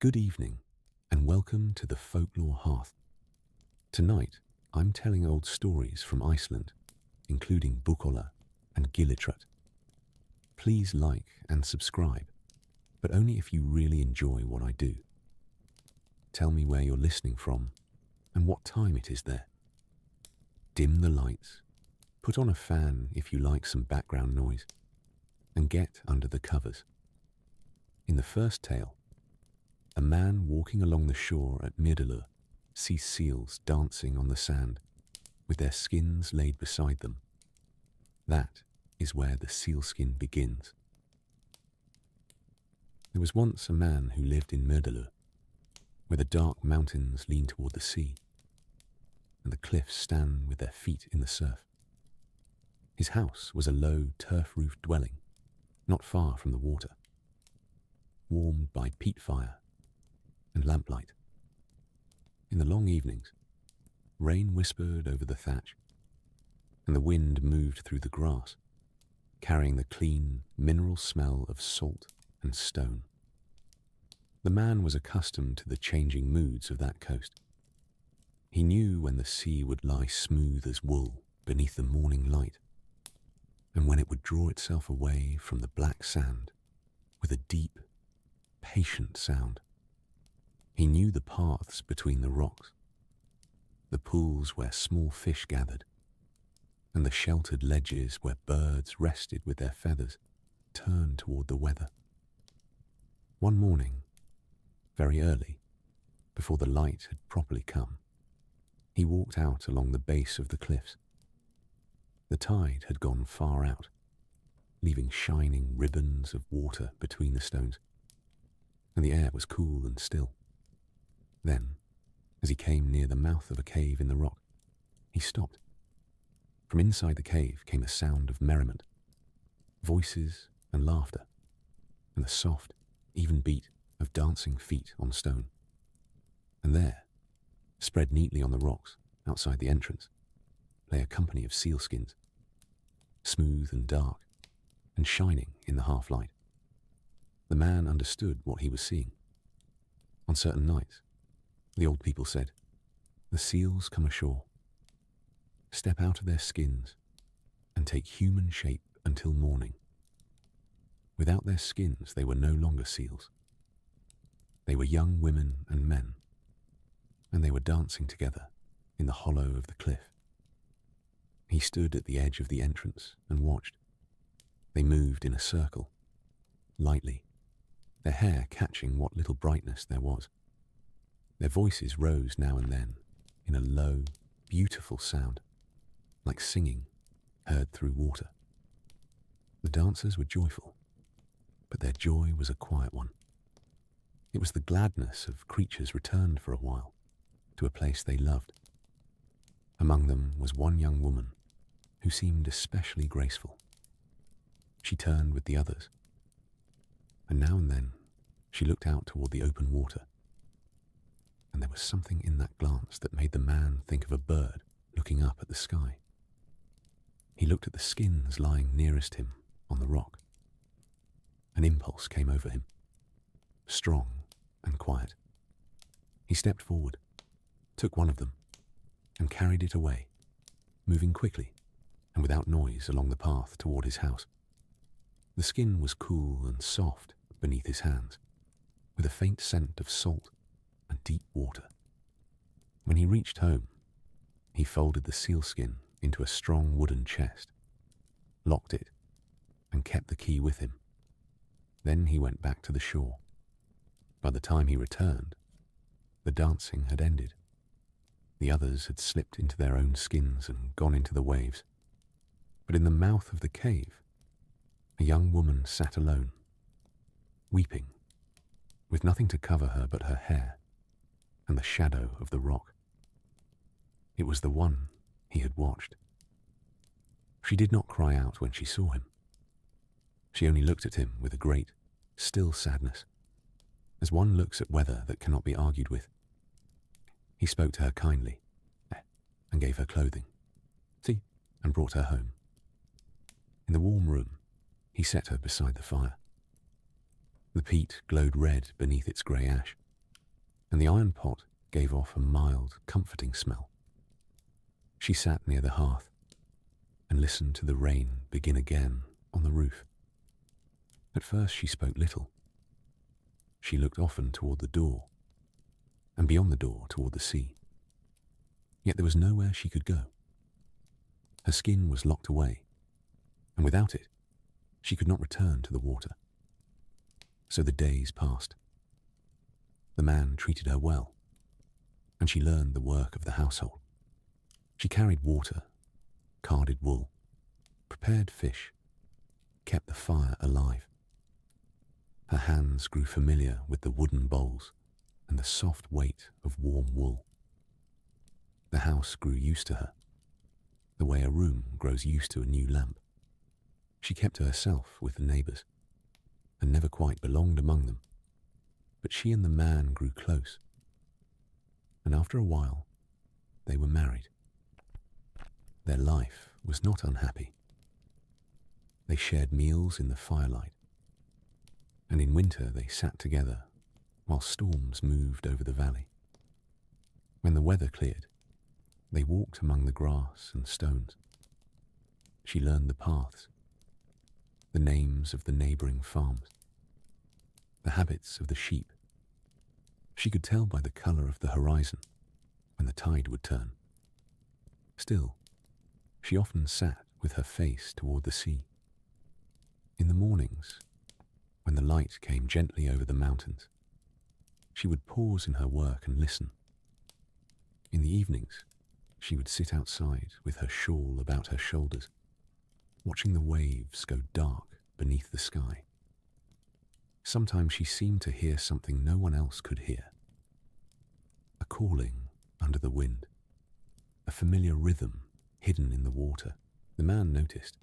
Good evening, and welcome to the Folklore Hearth. Tonight, I'm telling old stories from Iceland, including Búkolla and Gilitrutt. Please like and subscribe, but only if you really enjoy what I do. Tell me where you're listening from and what time it is there. Dim the lights, put on a fan if you like some background noise, and get under the covers. In the first tale, a man walking along the shore at Myrdalur sees seals dancing on the sand with their skins laid beside them. That is where the sealskin begins. There was once a man who lived in Myrdalur, where the dark mountains lean toward the sea, and the cliffs stand with their feet in the surf. His house was a low, turf-roofed dwelling, not far from the water, warmed by peat fire and lamplight. In the long evenings, rain whispered over the thatch, and the wind moved through the grass, carrying the clean, mineral smell of salt and stone. The man was accustomed to the changing moods of that coast. He knew when the sea would lie smooth as wool beneath the morning light, and when it would draw itself away from the black sand with a deep, patient sound. He knew the paths between the rocks, the pools where small fish gathered, and the sheltered ledges where birds rested with their feathers turned toward the weather. One morning, very early, before the light had properly come, he walked out along the base of the cliffs. The tide had gone far out, leaving shining ribbons of water between the stones, and the air was cool and still. Then, as he came near the mouth of a cave in the rock, he stopped. From inside the cave came a sound of merriment, voices and laughter, and the soft, even beat of dancing feet on stone. And there, spread neatly on the rocks outside the entrance, lay a company of sealskins, smooth and dark, and shining in the half-light. The man understood what he was seeing. On certain nights, the old people said, "The seals come ashore, step out of their skins, and take human shape until morning." Without their skins, they were no longer seals. They were young women and men, and they were dancing together in the hollow of the cliff. He stood at the edge of the entrance and watched. They moved in a circle, lightly, their hair catching what little brightness there was. Their voices rose now and then in a low, beautiful sound, like singing heard through water. The dancers were joyful, but their joy was a quiet one. It was the gladness of creatures returned for a while to a place they loved. Among them was one young woman who seemed especially graceful. She turned with the others, and now and then she looked out toward the open water, and there was something in that glance that made the man think of a bird looking up at the sky. He looked at the skins lying nearest him on the rock. An impulse came over him, strong and quiet. He stepped forward, took one of them, and carried it away, moving quickly and without noise along the path toward his house. The skin was cool and soft beneath his hands, with a faint scent of salt and deep water. When he reached home, he folded the sealskin into a strong wooden chest, locked it, and kept the key with him. Then he went back to the shore. By the time he returned, the dancing had ended. The others had slipped into their own skins and gone into the waves. But in the mouth of the cave, a young woman sat alone, weeping, with nothing to cover her but her hair and the shadow of the rock. It was the one he had watched. She did not cry out when she saw him. She only looked at him with a great, still sadness, as one looks at weather that cannot be argued with. He spoke to her kindly and gave her clothing, tea, and brought her home. In the warm room, he set her beside the fire. The peat glowed red beneath its grey ash, and the iron pot gave off a mild, comforting smell. She sat near the hearth and listened to the rain begin again on the roof. At first she spoke little. She looked often toward the door, and beyond the door toward the sea. Yet there was nowhere she could go. Her skin was locked away, and without it, she could not return to the water. So the days passed. The man treated her well, and she learned the work of the household. She carried water, carded wool, prepared fish, kept the fire alive. Her hands grew familiar with the wooden bowls and the soft weight of warm wool. The house grew used to her, the way a room grows used to a new lamp. She kept to herself with the neighbours, and never quite belonged among them. But she and the man grew close, and after a while, they were married. Their life was not unhappy. They shared meals in the firelight, and in winter they sat together while storms moved over the valley. When the weather cleared, they walked among the grass and stones. She learned the paths, the names of the neighbouring farms, the habits of the sheep. She could tell by the colour of the horizon when the tide would turn. Still, she often sat with her face toward the sea. In the mornings, when the light came gently over the mountains, she would pause in her work and listen. In the evenings, she would sit outside with her shawl about her shoulders, watching the waves go dark beneath the sky. Sometimes she seemed to hear something no one else could hear. A calling under the wind, a familiar rhythm hidden in the water. The man noticed,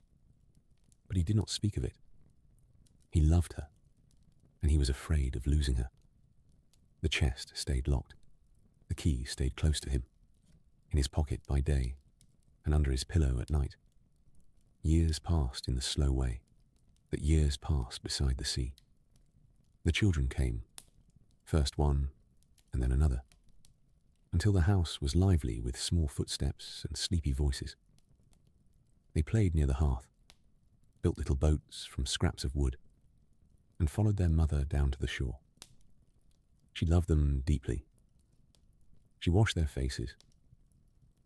but he did not speak of it. He loved her, and he was afraid of losing her. The chest stayed locked. The key stayed close to him, in his pocket by day and under his pillow at night. Years passed in the slow way that years pass beside the sea. The children came, first one and then another, until the house was lively with small footsteps and sleepy voices. They played near the hearth, built little boats from scraps of wood, and followed their mother down to the shore. She loved them deeply. She washed their faces,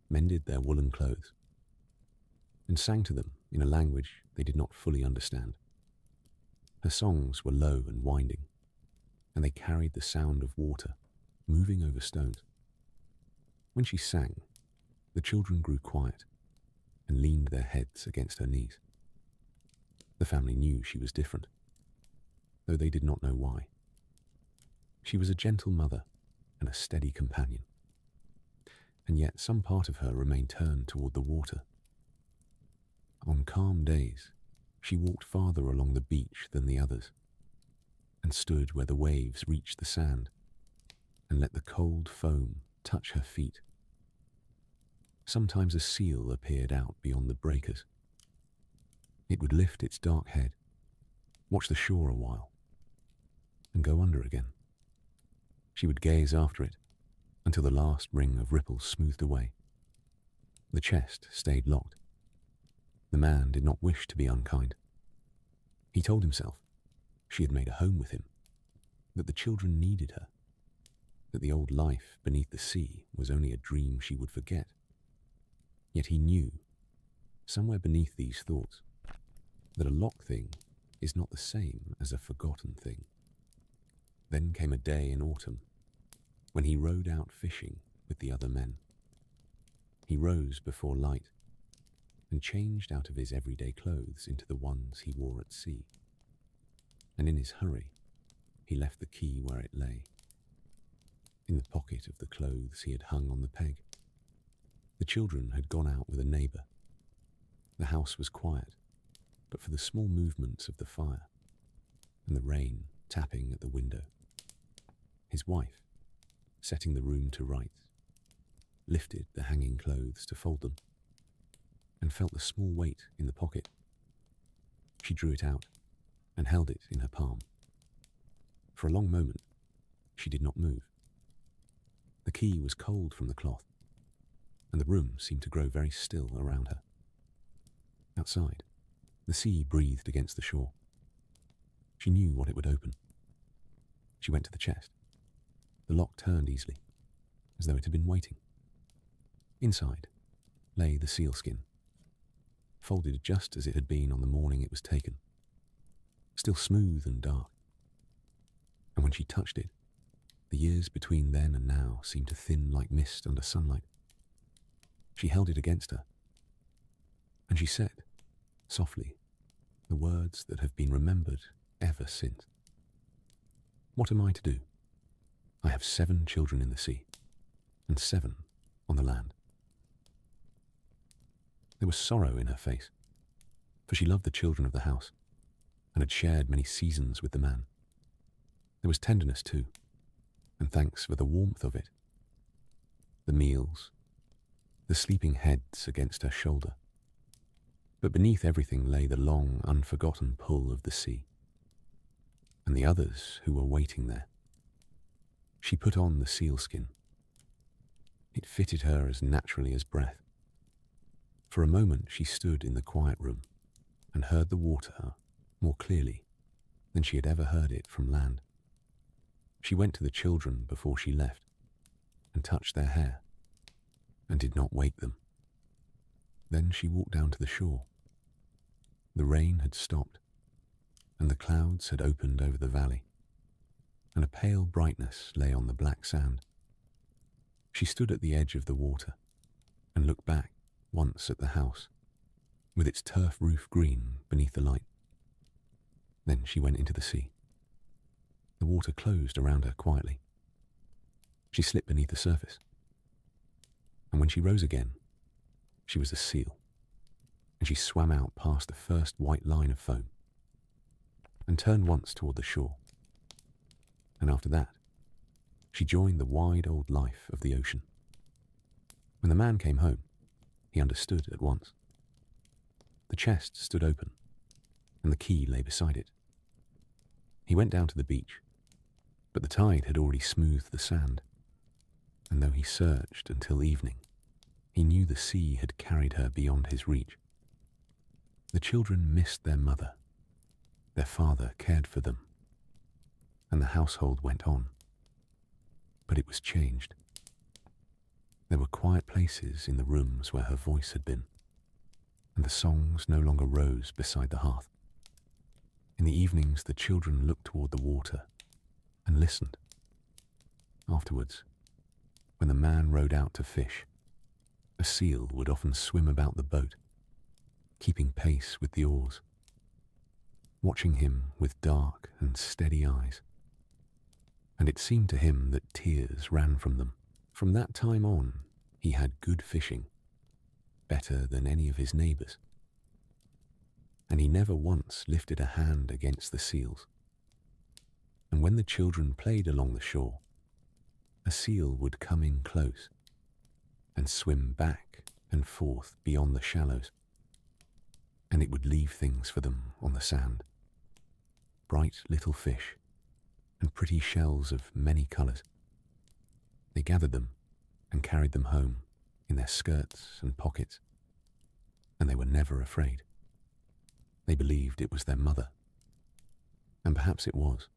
mended their woolen clothes, and sang to them in a language they did not fully understand. Her songs were low and winding, and they carried the sound of water moving over stones. When she sang, the children grew quiet and leaned their heads against her knees. The family knew she was different, though they did not know why. She was a gentle mother and a steady companion, and yet some part of her remained turned toward the water. On calm days, she walked farther along the beach than the others, and stood where the waves reached the sand, and let the cold foam touch her feet. Sometimes a seal appeared out beyond the breakers. It would lift its dark head, watch the shore a while, and go under again. She would gaze after it until the last ring of ripples smoothed away. The chest stayed locked. The man did not wish to be unkind. He told himself she had made a home with him, that the children needed her, that the old life beneath the sea was only a dream she would forget. Yet he knew, somewhere beneath these thoughts, that a locked thing is not the same as a forgotten thing. Then came a day in autumn when he rowed out fishing with the other men. He rose before light and changed out of his everyday clothes into the ones he wore at sea. And in his hurry, he left the key where it lay, in the pocket of the clothes he had hung on the peg. The children had gone out with a neighbour. The house was quiet, but for the small movements of the fire and the rain tapping at the window. His wife, setting the room to rights, lifted the hanging clothes to fold them, and felt the small weight in the pocket. She drew it out and held it in her palm. For a long moment, she did not move. The key was cold from the cloth, and the room seemed to grow very still around her. Outside, the sea breathed against the shore. She knew what it would open. She went to the chest. The lock turned easily, as though it had been waiting. Inside lay the sealskin, folded just as it had been on the morning it was taken, still smooth and dark. And when she touched it, the years between then and now seemed to thin like mist under sunlight. She held it against her, and she said, softly, the words that have been remembered ever since. What am I to do? I have 7 children in the sea, and 7 on the land. There was sorrow in her face, for she loved the children of the house, and had shared many seasons with the man. There was tenderness too, and thanks for the warmth of it. The meals, the sleeping heads against her shoulder. But beneath everything lay the long, unforgotten pull of the sea, and the others who were waiting there. She put on the sealskin. It fitted her as naturally as breath. For a moment she stood in the quiet room and heard the water more clearly than she had ever heard it from land. She went to the children before she left and touched their hair and did not wake them. Then she walked down to the shore. The rain had stopped, and the clouds had opened over the valley, and a pale brightness lay on the black sand. She stood at the edge of the water and looked back once at the house, with its turf roof green beneath the light. Then she went into the sea. The water closed around her quietly. She slipped beneath the surface, and when she rose again, she was a seal, and she swam out past the first white line of foam, and turned once toward the shore. And after that, she joined the wide old life of the ocean. When the man came home, he understood at once. The chest stood open, and the key lay beside it. He went down to the beach, but the tide had already smoothed the sand, and though he searched until evening, he knew the sea had carried her beyond his reach. The children missed their mother. Their father cared for them, and the household went on. But it was changed. There were quiet places in the rooms where her voice had been, and the songs no longer rose beside the hearth. In the evenings, the children looked toward the water and listened. Afterwards, when the man rowed out to fish, a seal would often swim about the boat, keeping pace with the oars, watching him with dark and steady eyes. And it seemed to him that tears ran from them. From that time on, he had good fishing, better than any of his neighbours, and he never once lifted a hand against the seals. And when the children played along the shore, a seal would come in close and swim back and forth beyond the shallows, and it would leave things for them on the sand, bright little fish and pretty shells of many colours. They gathered them and carried them home in their skirts and pockets, and they were never afraid. They believed it was their mother, and perhaps it was,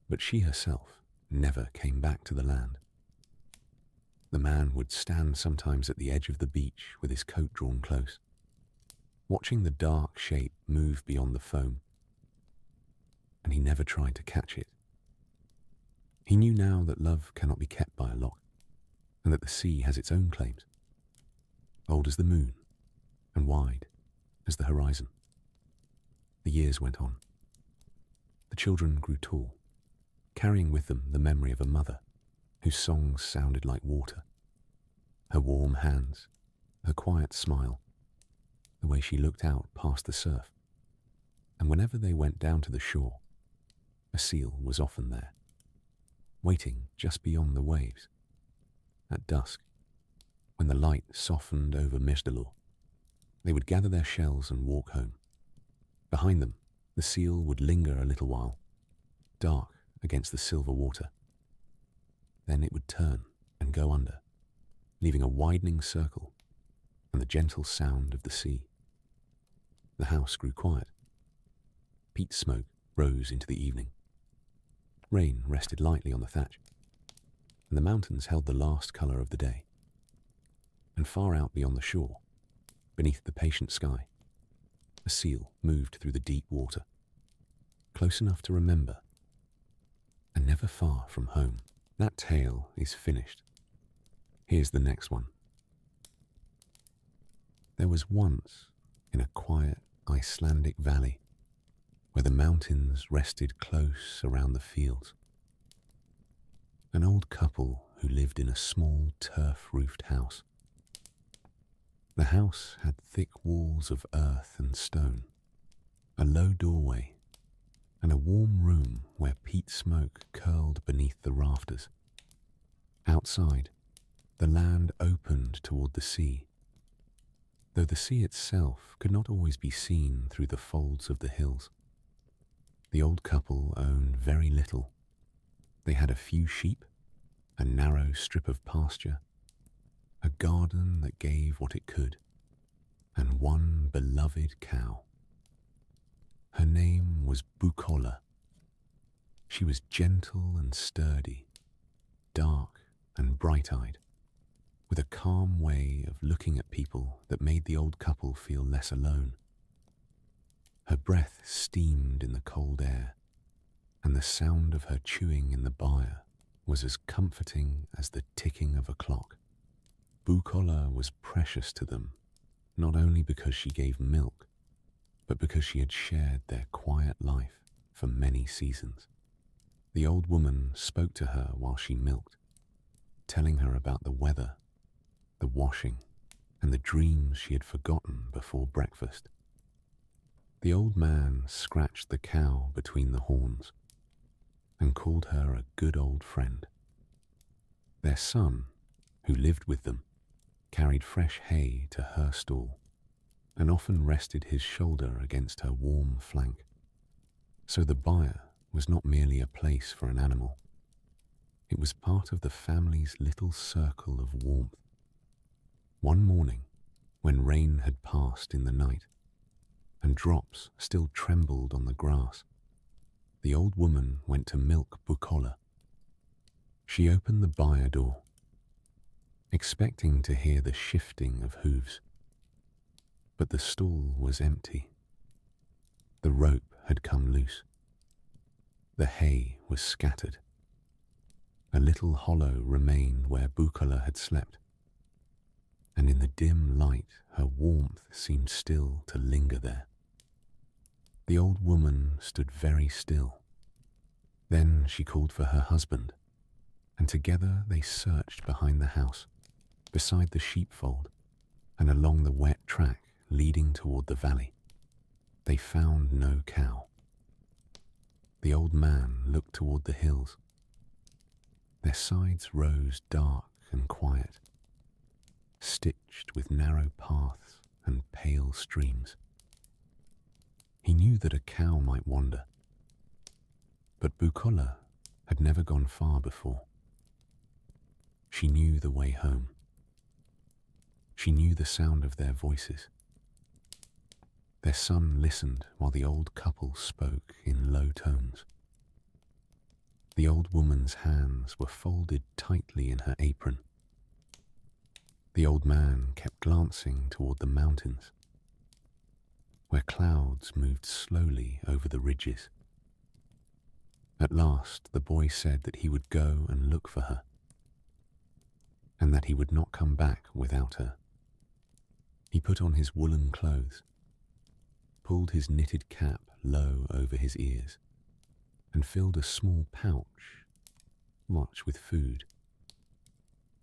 but she herself never came back to the land. The man would stand sometimes at the edge of the beach with his coat drawn close, watching the dark shape move beyond the foam, and he never tried to catch it. He knew now that love cannot be kept by a lock, and that the sea has its own claims, old as the moon and wide as the horizon. The years went on. The children grew tall, carrying with them the memory of a mother whose songs sounded like water, her warm hands, her quiet smile, the way she looked out past the surf. And whenever they went down to the shore, a seal was often there, waiting just beyond the waves. At dusk, when the light softened over Myrdalur, they would gather their shells and walk home. Behind them, the seal would linger a little while, dark against the silver water. Then it would turn and go under, leaving a widening circle and the gentle sound of the sea. The house grew quiet. Peat smoke rose into the evening. Rain rested lightly on the thatch, and the mountains held the last colour of the day. And far out beyond the shore, beneath the patient sky, a seal moved through the deep water, close enough to remember, and never far from home. That tale is finished. Here's the next one. There was once, in a quiet Icelandic valley, where the mountains rested close around the fields, an old couple who lived in a small turf-roofed house. The house had thick walls of earth and stone, a low doorway, and a warm room where peat smoke curled beneath the rafters. Outside, the land opened toward the sea, though the sea itself could not always be seen through the folds of the hills. The old couple owned very little. They had a few sheep, a narrow strip of pasture, a garden that gave what it could, and one beloved cow. Her name was Búkolla. She was gentle and sturdy, dark and bright-eyed, with a calm way of looking at people that made the old couple feel less alone. Her breath steamed in the cold air, and the sound of her chewing in the byre was as comforting as the ticking of a clock. Búkolla was precious to them, not only because she gave milk, but because she had shared their quiet life for many seasons. The old woman spoke to her while she milked, telling her about the weather, the washing, and the dreams she had forgotten before breakfast. The old man scratched the cow between the horns and called her a good old friend. Their son, who lived with them, carried fresh hay to her stall and often rested his shoulder against her warm flank. So the byre was not merely a place for an animal. It was part of the family's little circle of warmth. One morning, when rain had passed in the night and drops still trembled on the grass, the old woman went to milk Búkolla. She opened the byre door, expecting to hear the shifting of hooves. But the stall was empty. The rope had come loose. The hay was scattered. A little hollow remained where Búkolla had slept, and in the dim light her warmth seemed still to linger there. The old woman stood very still. Then she called for her husband, and together they searched behind the house, beside the sheepfold, and along the wet track leading toward the valley. They found no cow. The old man looked toward the hills. Their sides rose dark and quiet, stitched with narrow paths and pale streams. He knew that a cow might wander, but Búkolla had never gone far before. She knew the way home. She knew the sound of their voices. Their son listened while the old couple spoke in low tones. The old woman's hands were folded tightly in her apron. The old man kept glancing toward the mountains, where clouds moved slowly over the ridges. At last the boy said that he would go and look for her, and that he would not come back without her. He put on his woolen clothes, pulled his knitted cap low over his ears, and filled a small pouch, much with food.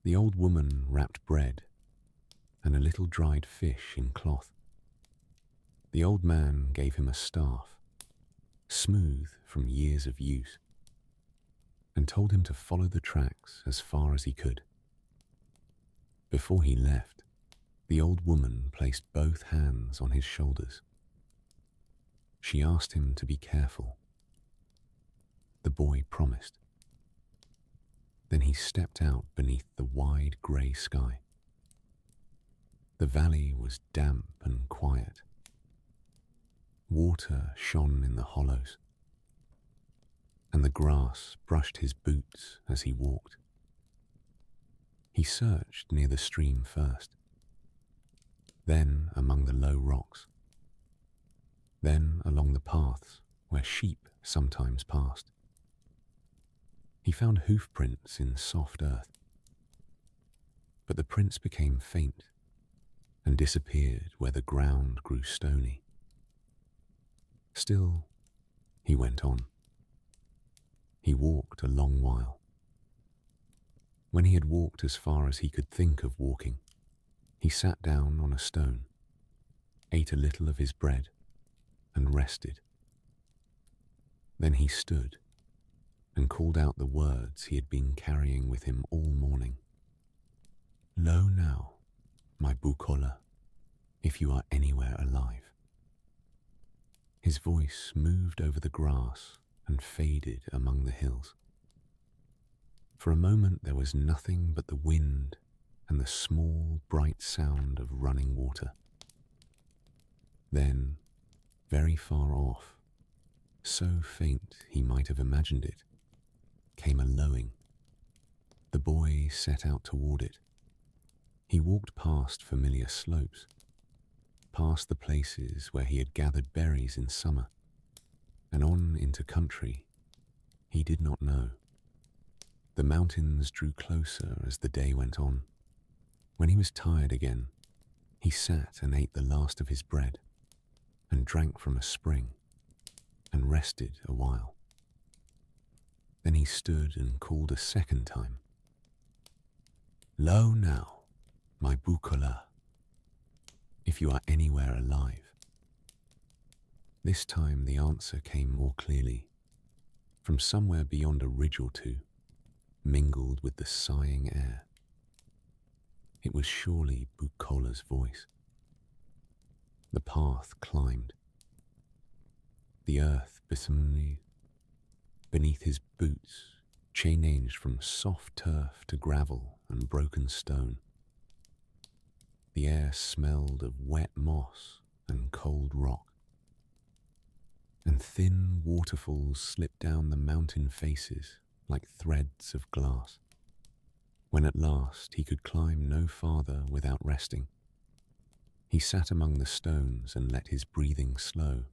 The old woman wrapped bread and a little dried fish in cloth. The old man gave him a staff, smooth from years of use, and told him to follow the tracks as far as he could. Before he left, the old woman placed both hands on his shoulders. She asked him to be careful. The boy promised. Then he stepped out beneath the wide grey sky. The valley was damp and quiet. Water shone in the hollows, and the grass brushed his boots as he walked. He searched near the stream first, then among the low rocks, then along the paths where sheep sometimes passed. He found hoof prints in soft earth, but the prints became faint and disappeared where the ground grew stony. Still, he went on. He walked a long while. When he had walked as far as he could think of walking, he sat down on a stone, ate a little of his bread, and rested. Then he stood and called out the words he had been carrying with him all morning. "Lo now, my Búkolla, if you are anywhere alive." His voice moved over the grass and faded among the hills. For a moment there was nothing but the wind and the small, bright sound of running water. Then, very far off, so faint he might have imagined it, came a lowing. The boy set out toward it. He walked past familiar slopes, past the places where he had gathered berries in summer, and on into country he did not know. The mountains drew closer as the day went on. When he was tired again, he sat and ate the last of his bread, and drank from a spring, and rested a while. Then he stood and called a second time. "Lo now, my Búkolla, if you are anywhere alive." This time the answer came more clearly, from somewhere beyond a ridge or two, mingled with the sighing air. It was surely Búkolla's voice. The path climbed. The earth beneath his boots changed from soft turf to gravel and broken stone. The air smelled of wet moss and cold rock, and thin waterfalls slipped down the mountain faces like threads of glass. When at last he could climb no farther without resting, he sat among the stones and let his breathing slow.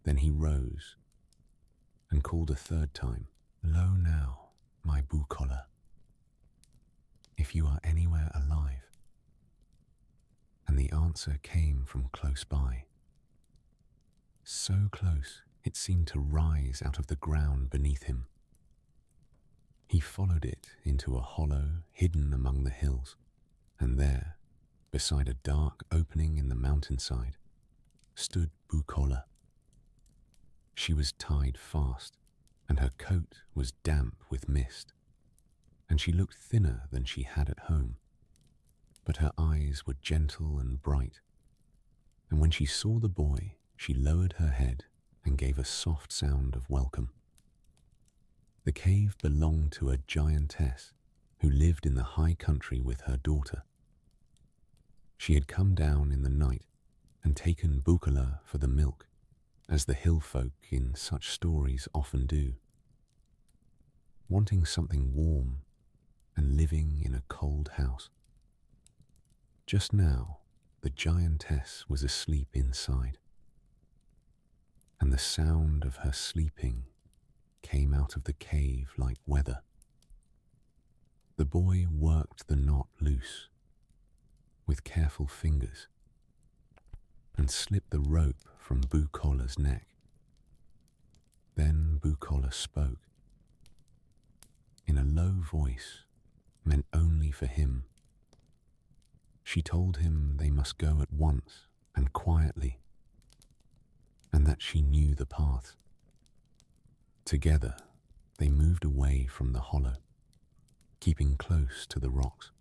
Then he rose and called a third time, "Lo now, my Búkolla, if you are anywhere alive." And the answer came from close by. So close it seemed to rise out of the ground beneath him. He followed it into a hollow hidden among the hills, and there, beside a dark opening in the mountainside, stood Búkolla. She was tied fast, and her coat was damp with mist, and she looked thinner than she had at home, but her eyes were gentle and bright, and when she saw the boy, she lowered her head and gave a soft sound of welcome. The cave belonged to a giantess who lived in the high country with her daughter. She had come down in the night and taken Búkolla for the milk, as the hill folk in such stories often do. Wanting something warm and living in a cold house. Just now, the giantess was asleep inside, and the sound of her sleeping came out of the cave like weather. The boy worked the knot loose with careful fingers and slipped the rope from Búkolla's neck. Then Búkolla spoke in a low voice meant only for him. She told him they must go at once and quietly, and that she knew the path. Together, they moved away from the hollow, keeping close to the rocks.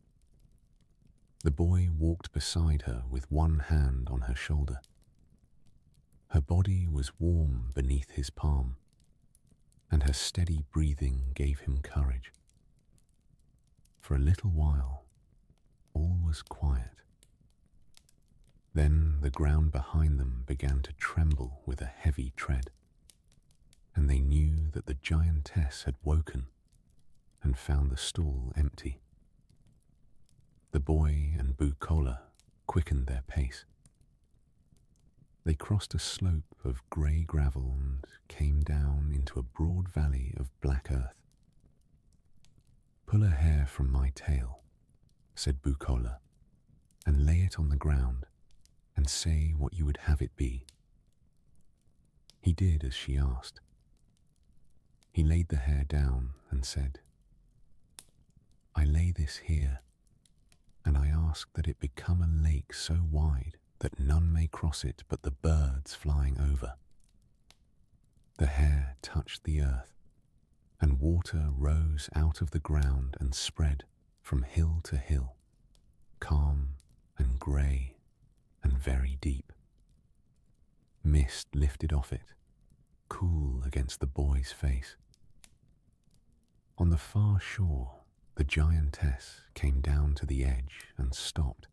The boy walked beside her with one hand on her shoulder. Her body was warm beneath his palm, and her steady breathing gave him courage. For a little while, all was quiet. Then the ground behind them began to tremble with a heavy tread, and they knew that the giantess had woken and found the stall empty. The boy and Búkolla quickened their pace. They crossed a slope of grey gravel and came down into a broad valley of black earth. "Pull a hair from my tail," said Búkolla, "and lay it on the ground, and say what you would have it be." He did as she asked. He laid the hair down and said, "I lay this here, and I ask that it become a lake so wide that none may cross it but the birds flying over." The hair touched the earth, and water rose out of the ground and spread from hill to hill, calm and grey and very deep. Mist lifted off it, cool against the boy's face. On the far shore, the giantess came down to the edge and stopped.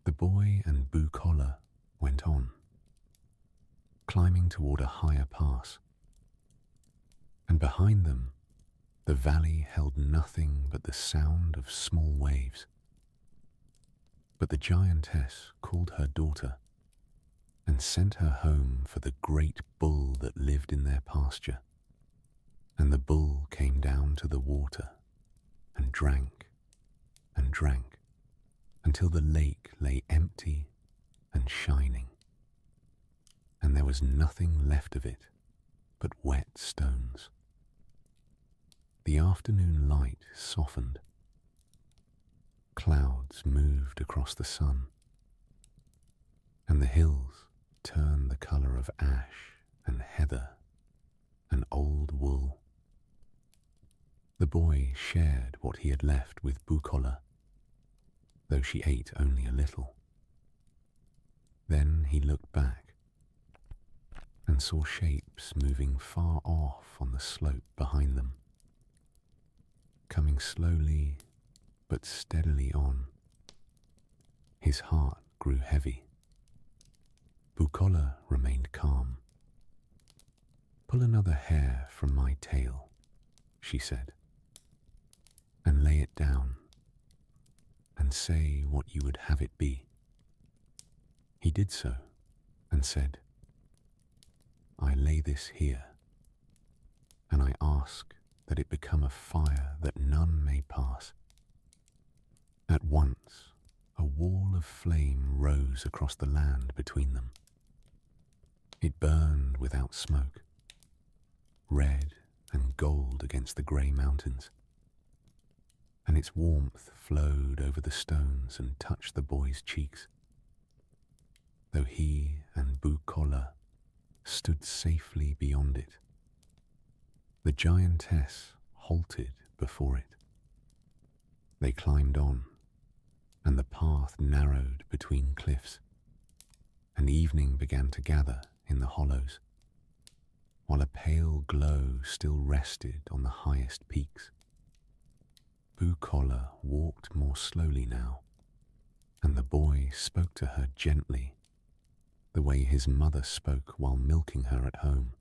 The boy and Búkolla went on, climbing toward a higher pass, and behind them the valley held nothing but the sound of small waves. But the giantess called her daughter and sent her home for the great bull that lived in their pasture, and the bull came down to the water and drank until the lake lay empty and shining, and there was nothing left of it but wet stones. The afternoon light softened. Clouds moved across the sun, and the hills turned the colour of ash and heather and old wool. The boy shared what he had left with Búkolla, though she ate only a little. Then he looked back and saw shapes moving far off on the slope behind them, coming slowly but steadily on. His heart grew heavy. Búkolla remained calm. "Pull another hair from my tail," she said, "and lay it down, and say what you would have it be." He did so, and said, "I lay this here, and I ask that it become a fire that none may pass." At once a wall of flame rose across the land between them. It burned without smoke, red and gold against the grey mountains, and its warmth flowed over the stones and touched the boy's cheeks. Though he and Búkolla stood safely beyond it, the giantess halted before it. They climbed on, and the path narrowed between cliffs, and evening began to gather in the hollows, while a pale glow still rested on the highest peaks. Búkolla walked more slowly now, and the boy spoke to her gently, the way his mother spoke while milking her at home.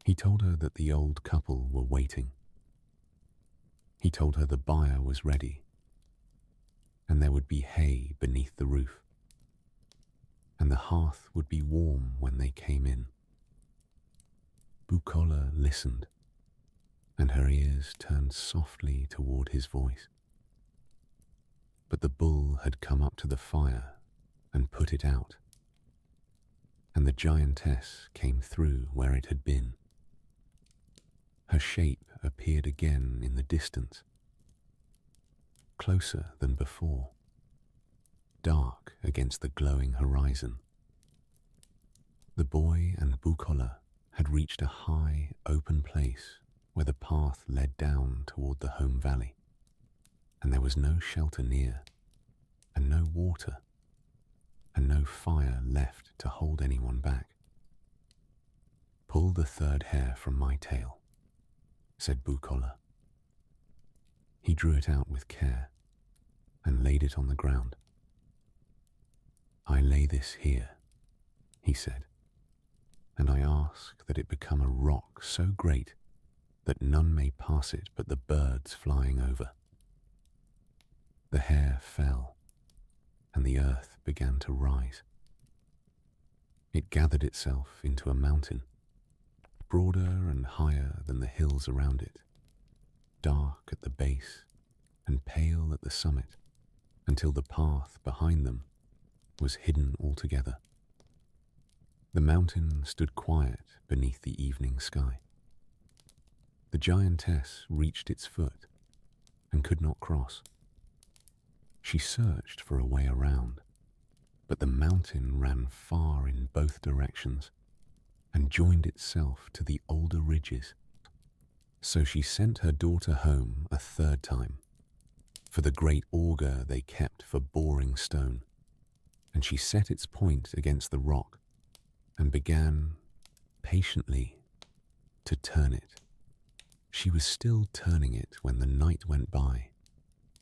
He told her that the old couple were waiting. He told her the byre was ready, and there would be hay beneath the roof, and the hearth would be warm when they came in. Búkolla listened, and her ears turned softly toward his voice. But the bull had come up to the fire and put it out, and the giantess came through where it had been. Her shape appeared again in the distance, closer than before, dark against the glowing horizon. The boy and Búkolla had reached a high, open place where the path led down toward the home valley, and there was no shelter near, and no water, and no fire left to hold anyone back. "Pull the third hair from my tail," said Búkolla, He drew it out with care and laid it on the ground. "I lay this here," he said, "and I ask that it become a rock so great that none may pass it but the birds flying over." The hair fell, and the earth began to rise. It gathered itself into a mountain, broader and higher than the hills around it, dark at the base and pale at the summit, until the path behind them was hidden altogether. The mountain stood quiet beneath the evening sky. The giantess reached its foot and could not cross. She searched for a way around, but the mountain ran far in both directions and joined itself to the older ridges. So she sent her daughter home a third time for the great auger they kept for boring stone, and she set its point against the rock and began patiently to turn it. She was still turning it when the night went by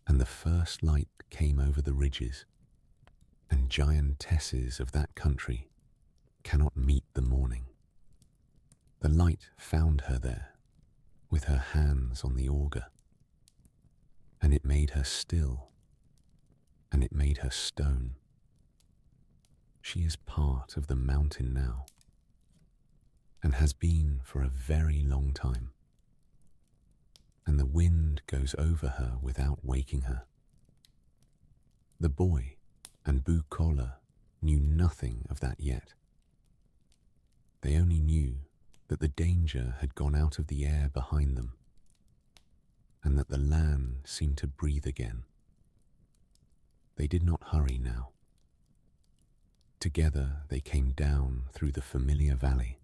and the first light came over the ridges, and giantesses of that country cannot meet the morning. The light found her there with her hands on the auger, and it made her still, and it made her stone. She is part of the mountain now, and has been for a very long time, and the wind goes over her without waking her. The boy and Búkolla knew nothing of that yet. They only knew that the danger had gone out of the air behind them, and that the land seemed to breathe again. They did not hurry now. Together they came down through the familiar valley.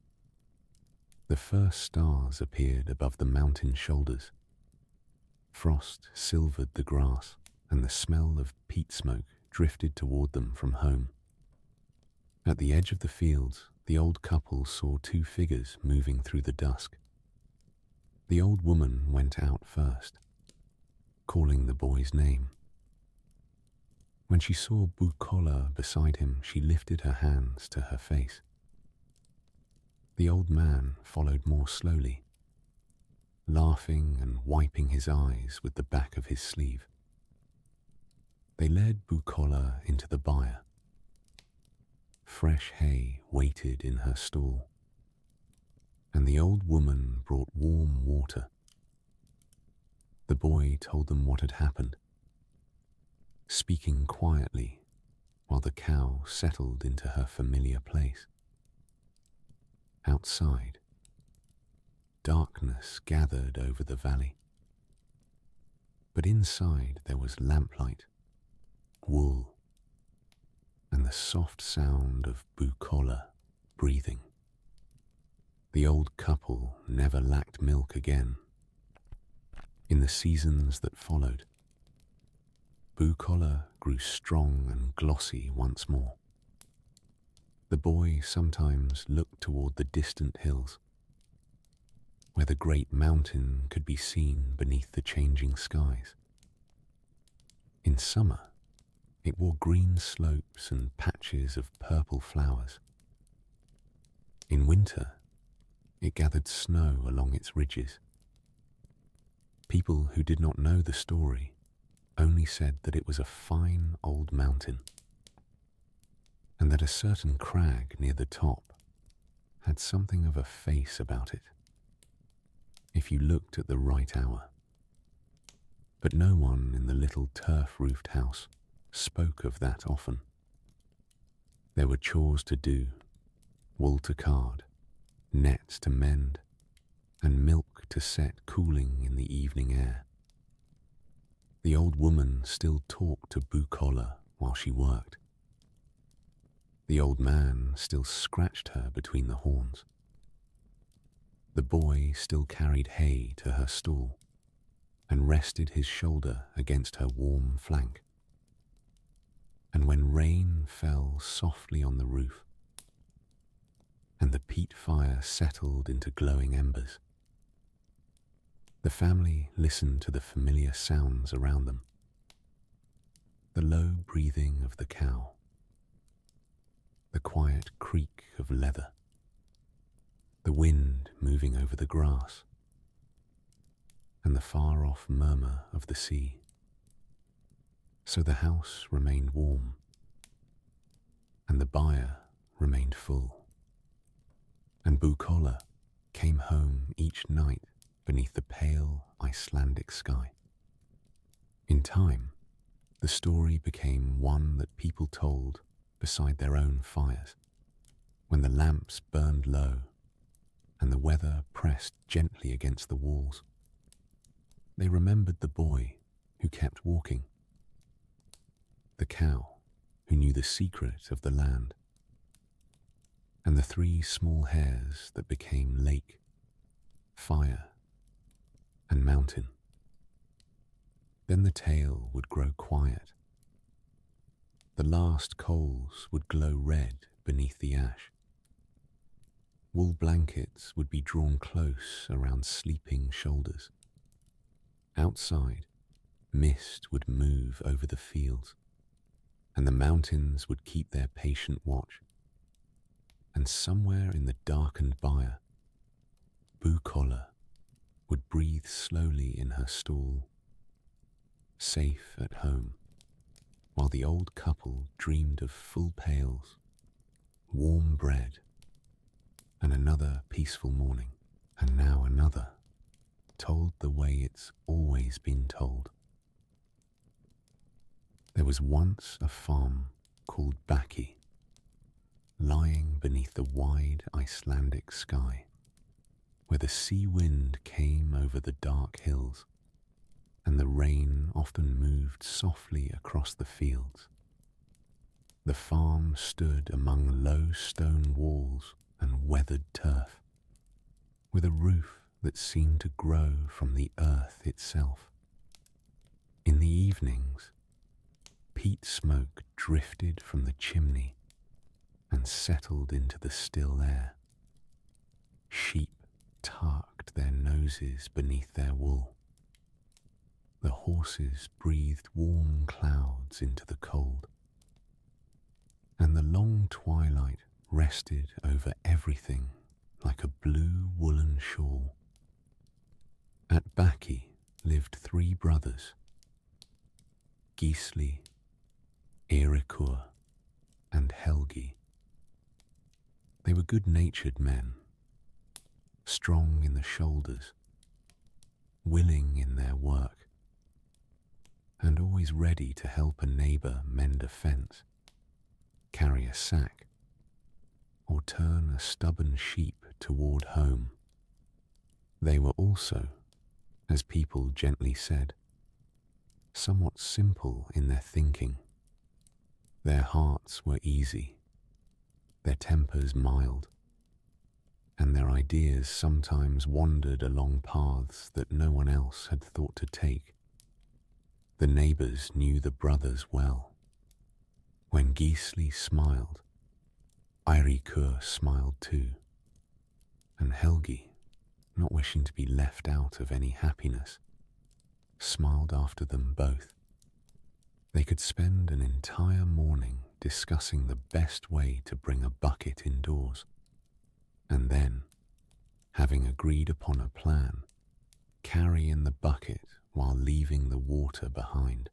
The first stars appeared above the mountain shoulders. Frost silvered the grass, and the smell of peat smoke drifted toward them from home. At the edge of the fields, the old couple saw two figures moving through the dusk. The old woman went out first, calling the boy's name. When she saw Búkolla beside him, she lifted her hands to her face. The old man followed more slowly, laughing and wiping his eyes with the back of his sleeve. They led Búkolla into the byre. Fresh hay waited in her stall, and the old woman brought warm water. The boy told them what had happened, speaking quietly while the cow settled into her familiar place. Outside, darkness gathered over the valley, but inside there was lamplight, wool, and the soft sound of Búkolla breathing. The old couple never lacked milk again. In the seasons that followed, Búkolla grew strong and glossy once more. The boy sometimes looked toward the distant hills, where the great mountain could be seen beneath the changing skies. In summer, it wore green slopes and patches of purple flowers. In winter, it gathered snow along its ridges. People who did not know the story only said that it was a fine old mountain, and that a certain crag near the top had something of a face about it, if you looked at the right hour. But no one in the little turf-roofed house spoke of that often. There were chores to do, wool to card, nets to mend, and milk to set cooling in the evening air. The old woman still talked to Búkolla while she worked. The old man still scratched her between the horns. The boy still carried hay to her stall and rested his shoulder against her warm flank. And when rain fell softly on the roof and the peat fire settled into glowing embers, The family listened to the familiar sounds around them. The low breathing of the cow, the quiet creak of leather, the wind moving over the grass, and the far-off murmur of the sea. So the house remained warm, and the byre remained full, and Búkolla came home each night beneath the pale Icelandic sky. In time, the story became one that people told beside their own fires, when the lamps burned low and the weather pressed gently against the walls. They remembered the boy who kept walking, the cow who knew the secret of the land, and the 3 small hares that became lake, fire, and mountain. Then the tale would grow quiet. The last coals would glow red beneath the ash. Wool blankets would be drawn close around sleeping shoulders. Outside, mist would move over the fields, and the mountains would keep their patient watch. And somewhere in the darkened byre, Búkolla would breathe slowly in her stall, safe at home, while the old couple dreamed of full pails, warm bread, and another peaceful morning, and now another, told the way it's always been told. There was once a farm called Bakki, lying beneath the wide Icelandic sky, where the sea wind came over the dark hills, and the rain often moved softly across the fields. The farm stood among low stone walls and weathered turf, with a roof that seemed to grow from the earth itself. In the evenings, peat smoke drifted from the chimney and settled into the still air. Sheep tucked their noses beneath their wool. The horses breathed warm clouds into the cold, and the long twilight rested over everything like a blue woolen shawl. At Bakki lived 3 brothers, Gisli, Eiríkur, and Helgi. They were good-natured men, strong in the shoulders, willing in their work, and always ready to help a neighbour mend a fence, carry a sack, or turn a stubborn sheep toward home. They were also, as people gently said, somewhat simple in their thinking. Their hearts were easy, their tempers mild, and their ideas sometimes wandered along paths that no one else had thought to take. The neighbours knew the brothers well. When Gisli smiled, Eiríkur smiled too, and Helgi, not wishing to be left out of any happiness, smiled after them both. They could spend an entire morning discussing the best way to bring a bucket indoors, and then, having agreed upon a plan, carry in the bucket while leaving the water behind.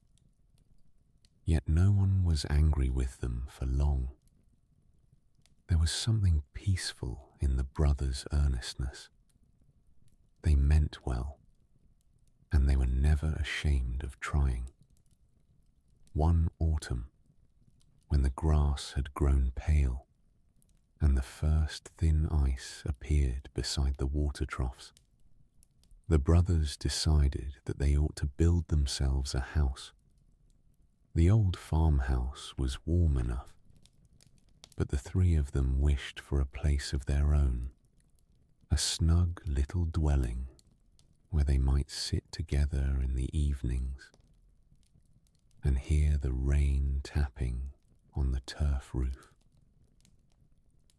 Yet no one was angry with them for long. There was something peaceful in the brothers' earnestness. They meant well, and they were never ashamed of trying. One autumn, when the grass had grown pale and the first thin ice appeared beside the water troughs, the brothers decided that they ought to build themselves a house. The old farmhouse was warm enough, but the 3 of them wished for a place of their own, a snug little dwelling where they might sit together in the evenings and hear the rain tapping on the turf roof.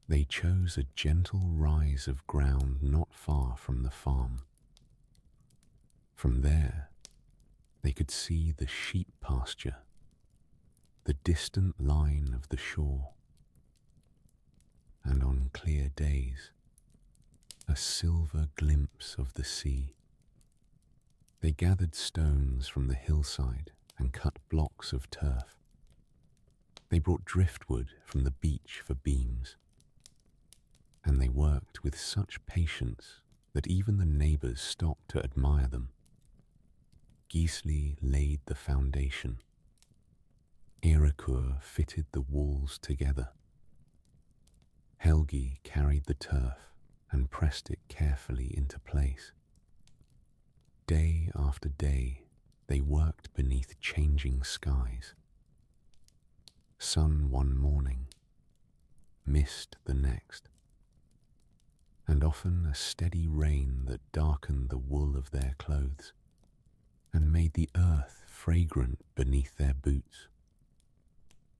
They chose a gentle rise of ground not far from the farm. From there, they could see the sheep pasture, the distant line of the shore, and on clear days, a silver glimpse of the sea. They gathered stones from the hillside and cut blocks of turf. They brought driftwood from the beach for beams, and they worked with such patience that even the neighbors stopped to admire them. Gisli laid the foundation. Eiríkur fitted the walls together. Helgi carried the turf and pressed it carefully into place. Day after day, they worked beneath changing skies. Sun one morning, mist the next, and often a steady rain that darkened the wool of their clothes and made the earth fragrant beneath their boots.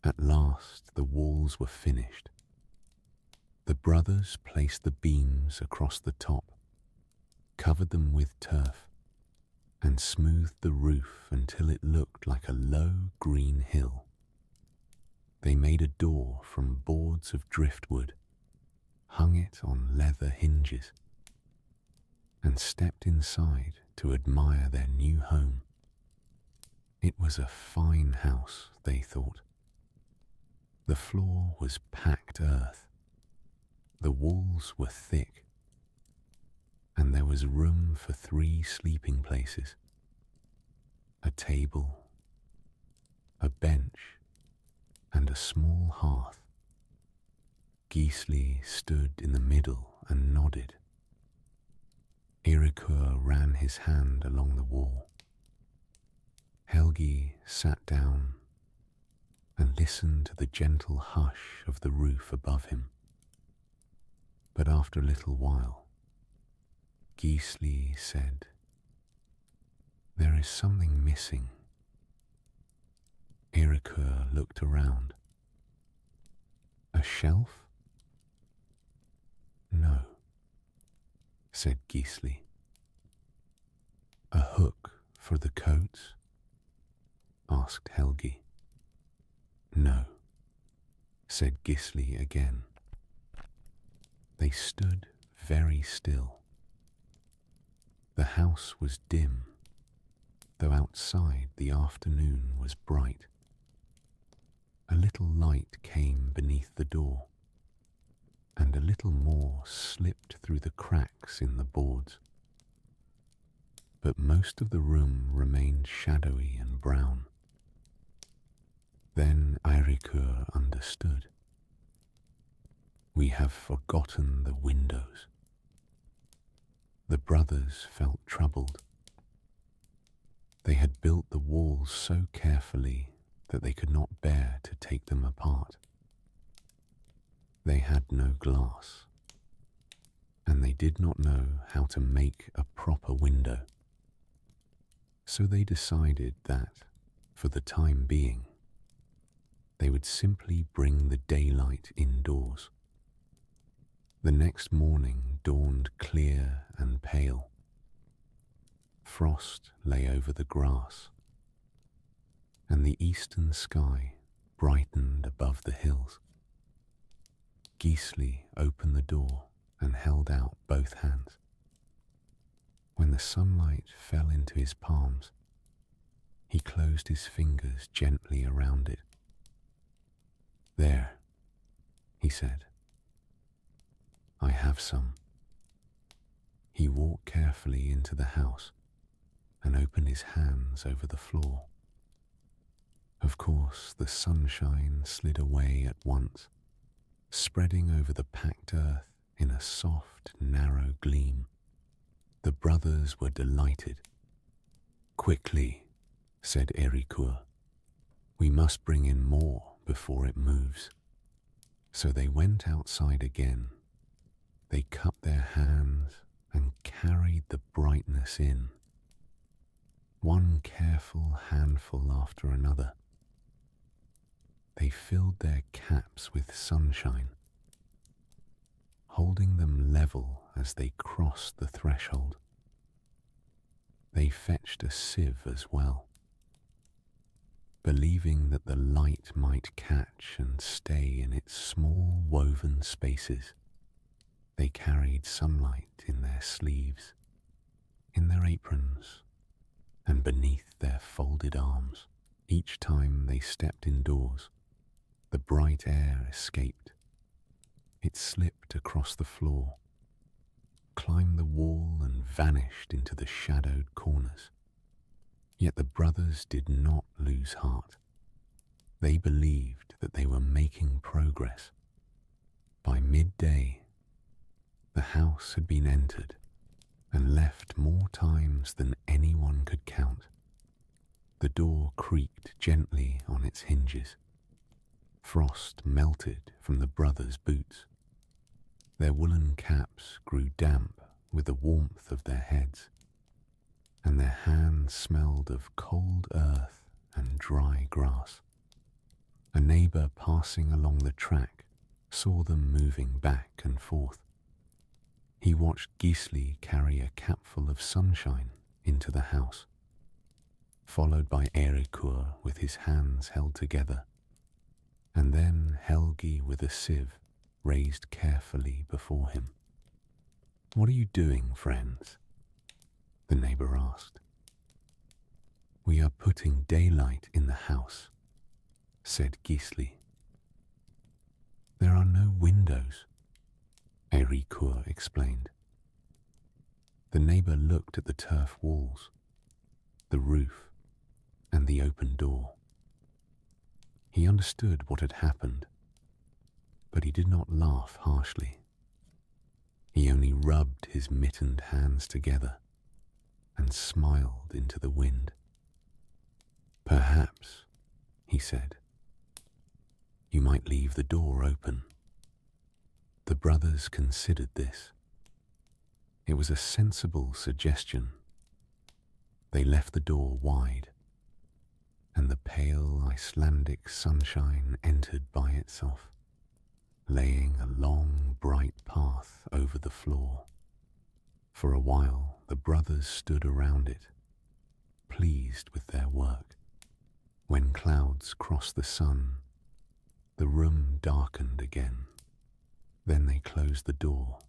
At last the walls were finished. The brothers placed the beams across the top, covered them with turf, and smoothed the roof until it looked like a low green hill. They made a door from boards of driftwood, hung it on leather hinges, and stepped inside to admire their new home. It was a fine house, they thought. The floor was packed earth, the walls were thick, and there was room for 3 sleeping places, a table, a bench, and a small hearth. Gisli stood in the middle and nodded. Eiríkur ran his hand along the wall. Helgi sat down and listened to the gentle hush of the roof above him. But after a little while, Gisli said, "There is something missing." Eiríkur looked around. "A shelf?" "No," said Gisli. "A hook for the coats?" asked Helgi. "No," said Gisli again. They stood very still. The house was dim, though outside the afternoon was bright. A little light came beneath the door, and a little more slipped through the cracks in the boards. But most of the room remained shadowy and brown. Then Eiríkur understood. "We have forgotten the windows." The brothers felt troubled. They had built the walls so carefully that they could not bear to take them apart. They had no glass, and they did not know how to make a proper window. So they decided that, for the time being, they would simply bring the daylight indoors. The next morning dawned clear and pale. Frost lay over the grass, and the eastern sky brightened above the hills. Gisli opened the door and held out both hands. When the sunlight fell into his palms, he closed his fingers gently around it. "There," he said. "I have some." He walked carefully into the house and opened his hands over the floor. Of course, the sunshine slid away at once, spreading over the packed earth in a soft, narrow gleam. The brothers were delighted. "Quickly," said Eiríkur. "We must bring in more before it moves." So they went outside again. They cupped their hands and carried the brightness in, one careful handful after another. They filled their caps with sunshine, holding them level as they crossed the threshold. They fetched a sieve as well, believing that the light might catch and stay in its small woven spaces. They carried sunlight in their sleeves, in their aprons, and beneath their folded arms. Each time they stepped indoors, the bright air escaped. It slipped across the floor, climbed the wall, and vanished into the shadowed corners. Yet the brothers did not lose heart. They believed that they were making progress. By midday, the house had been entered and left more times than anyone could count. The door creaked gently on its hinges. Frost melted from the brothers' boots. Their woolen caps grew damp with the warmth of their heads, and their hands smelled of cold earth and dry grass. A neighbour passing along the track saw them moving back and forth. He watched Gisli carry a capful of sunshine into the house, followed by Eiríkur with his hands held together, and then Helgi with a sieve raised carefully before him. "What are you doing, friends?" the neighbour asked. "We are putting daylight in the house," said Gisli. "There are no windows," Eiríkur explained. The neighbour looked at the turf walls, the roof, and the open door. He understood what had happened, but he did not laugh harshly. He only rubbed his mittened hands together and smiled into the wind. "Perhaps," he said, "you might leave the door open." The brothers considered this. It was a sensible suggestion. They left the door wide, and the pale Icelandic sunshine entered by itself, laying a long, bright path over the floor. For a while, the brothers stood around it, pleased with their work. When clouds crossed the sun, the room darkened again. Then they closed the door,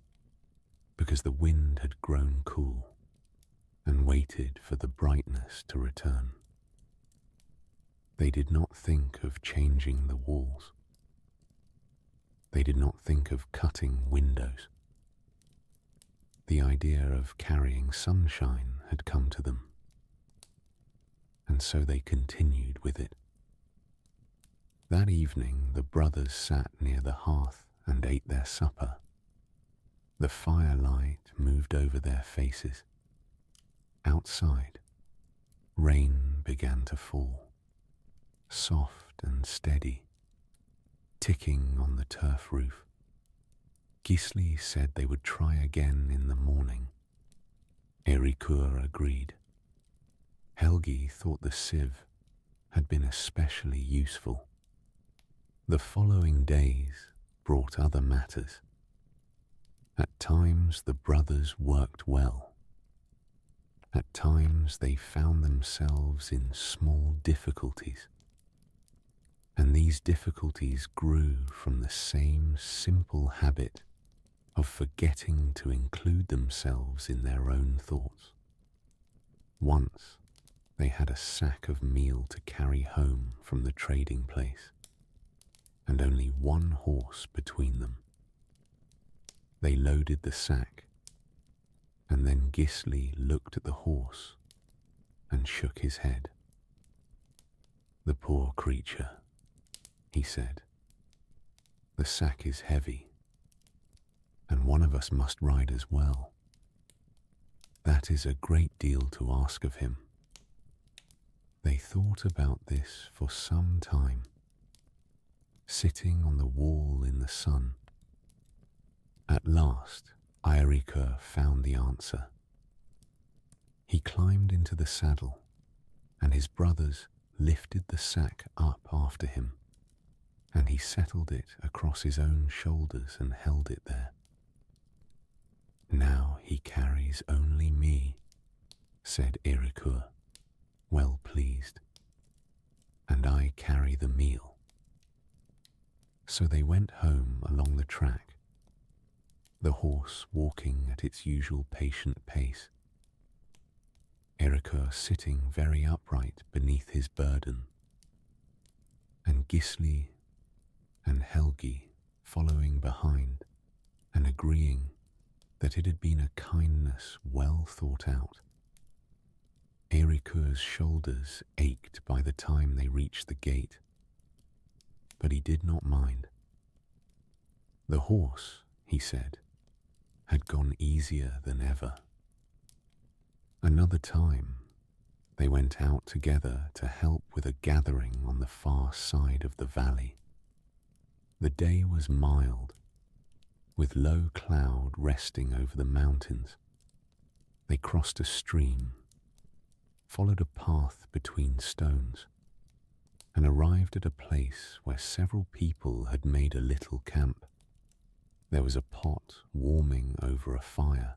because the wind had grown cool, and waited for the brightness to return. They did not think of changing the walls. They did not think of cutting windows. The idea of carrying sunshine had come to them, and so they continued with it. That evening the brothers sat near the hearth and ate their supper. The firelight moved over their faces. Outside, rain began to fall, soft and steady, ticking on the turf roof. Gisli said they would try again in the morning. Eiríkur agreed. Helgi thought the sieve had been especially useful. The following days brought other matters. At times the brothers worked well. At times they found themselves in small difficulties. And these difficulties grew from the same simple habit of forgetting to include themselves in their own thoughts. Once they had a sack of meal to carry home from the trading place, and only one horse between them. They loaded the sack, and then Gisli looked at the horse and shook his head. "The poor creature," he said. "The sack is heavy, and one of us must ride as well. That is a great deal to ask of him." They thought about this for some time, sitting on the wall in the sun. At last, Eiríkur found the answer. He climbed into the saddle, and his brothers lifted the sack up after him, and he settled it across his own shoulders and held it there. "Now he carries only me," said Erikur, well pleased, and I carry the meal. So they went home along the track, the horse walking at its usual patient pace, Erikur sitting very upright beneath his burden, and Gisli and Helgi following behind and agreeing that it had been a kindness well thought out. Erikur's shoulders ached by the time they reached the gate, but he did not mind. The horse, he said, had gone easier than ever. Another time, they went out together to help with a gathering on the far side of the valley. The day was mild, with low cloud resting over the mountains. They crossed a stream, followed a path between stones, and arrived at a place where several people had made a little camp. There was a pot warming over a fire,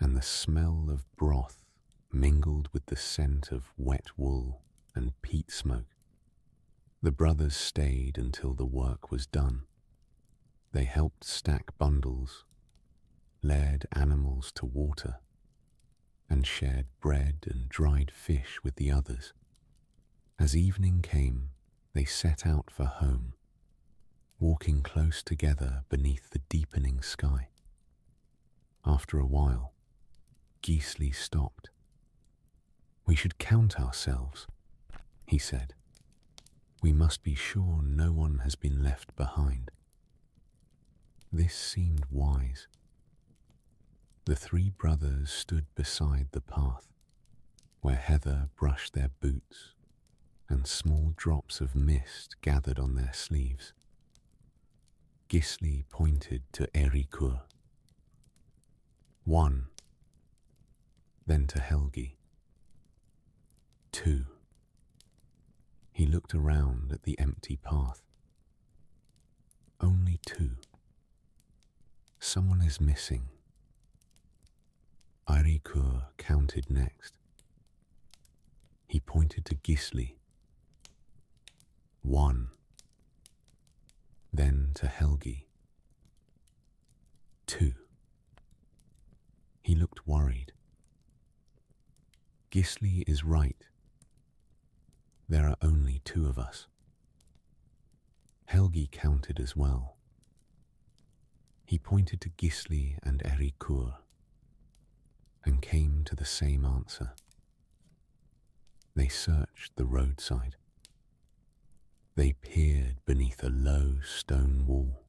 and the smell of broth mingled with the scent of wet wool and peat smoke. The brothers stayed until the work was done. They helped stack bundles, led animals to water, and shared bread and dried fish with the others. As evening came, they set out for home, walking close together beneath the deepening sky. After a while, Gisli stopped. We should count ourselves, he said. We must be sure no one has been left behind. This seemed wise. The three brothers stood beside the path, where heather brushed their boots and small drops of mist gathered on their sleeves. Gisli pointed to Erikur. 1. Then to Helgi. 2. He looked around at the empty path. Only 2. Someone is missing. Erikur counted next. He pointed to Gisli. 1. Then to Helgi. 2. He looked worried. Gisli is right. There are only 2 of us. Helgi counted as well. He pointed to Gisli and Erikur and came to the same answer. They searched the roadside. They peered beneath a low stone wall.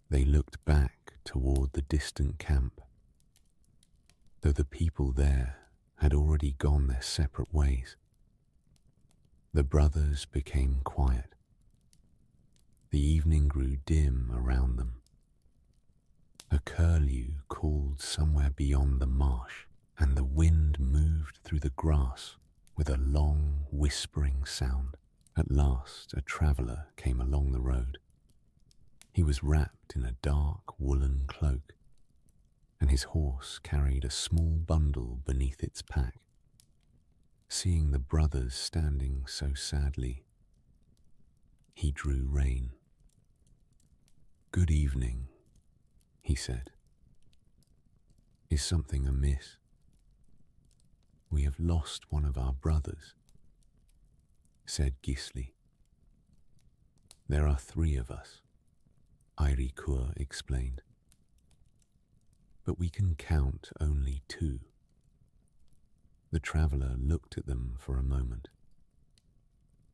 They looked back toward the distant camp, though the people there had already gone their separate ways. The brothers became quiet. The evening grew dim around them. A curlew called somewhere beyond the marsh, and the wind moved through the grass with a long, whispering sound. At last, a traveller came along the road. He was wrapped in a dark woolen cloak, and his horse carried a small bundle beneath its pack. Seeing the brothers standing so sadly, he drew rein. "Good evening," he said. "Is something amiss? We have lost one of our brothers," said Gisli. "There are 3 of us," Erikur explained. "But we can count only 2. The traveller looked at them for a moment.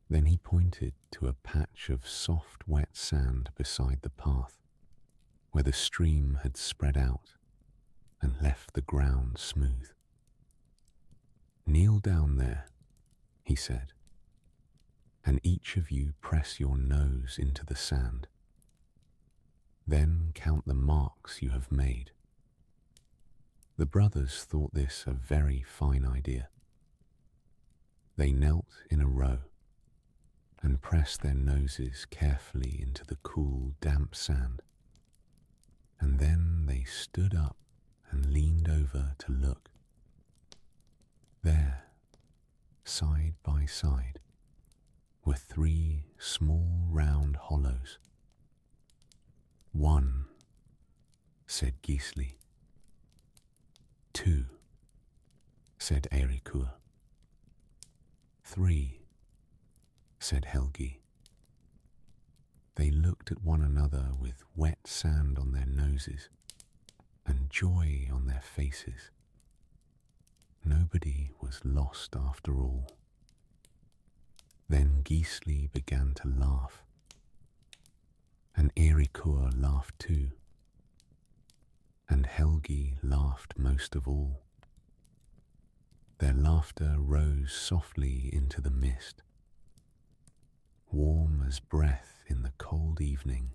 Then he pointed to a patch of soft, wet sand beside the path, where the stream had spread out and left the ground smooth. "Kneel down there," he said, "and each of you press your nose into the sand. Then count the marks you have made." The brothers thought this a very fine idea. They knelt in a row and pressed their noses carefully into the cool, damp sand. And then they stood up and leaned over to look. by side were 3 small round hollows. "1," said Gisli. "2," said Eiríkur. "3," said Helgi. They looked at one another with wet sand on their noses and joy on their faces. Nobody was lost after all. Then Gisli began to laugh, and Eiríkur laughed too, and Helgi laughed most of all. Their laughter rose softly into the mist, warm as breath in the cold evening.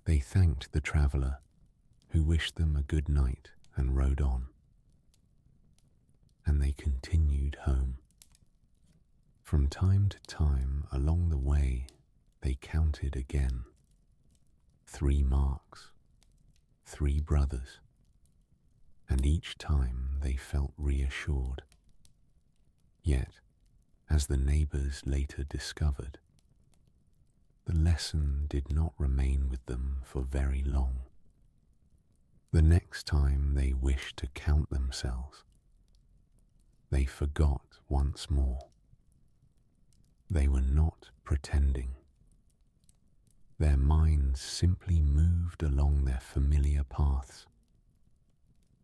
They thanked the traveller, who wished them a good night and rode on. And they continued home. From time to time along the way they counted again. 3 marks, 3 brothers, and each time they felt reassured. Yet, as the neighbours later discovered, the lesson did not remain with them for very long. The next time they wished to count themselves, they forgot once more. They were not pretending. Their minds simply moved along their familiar paths,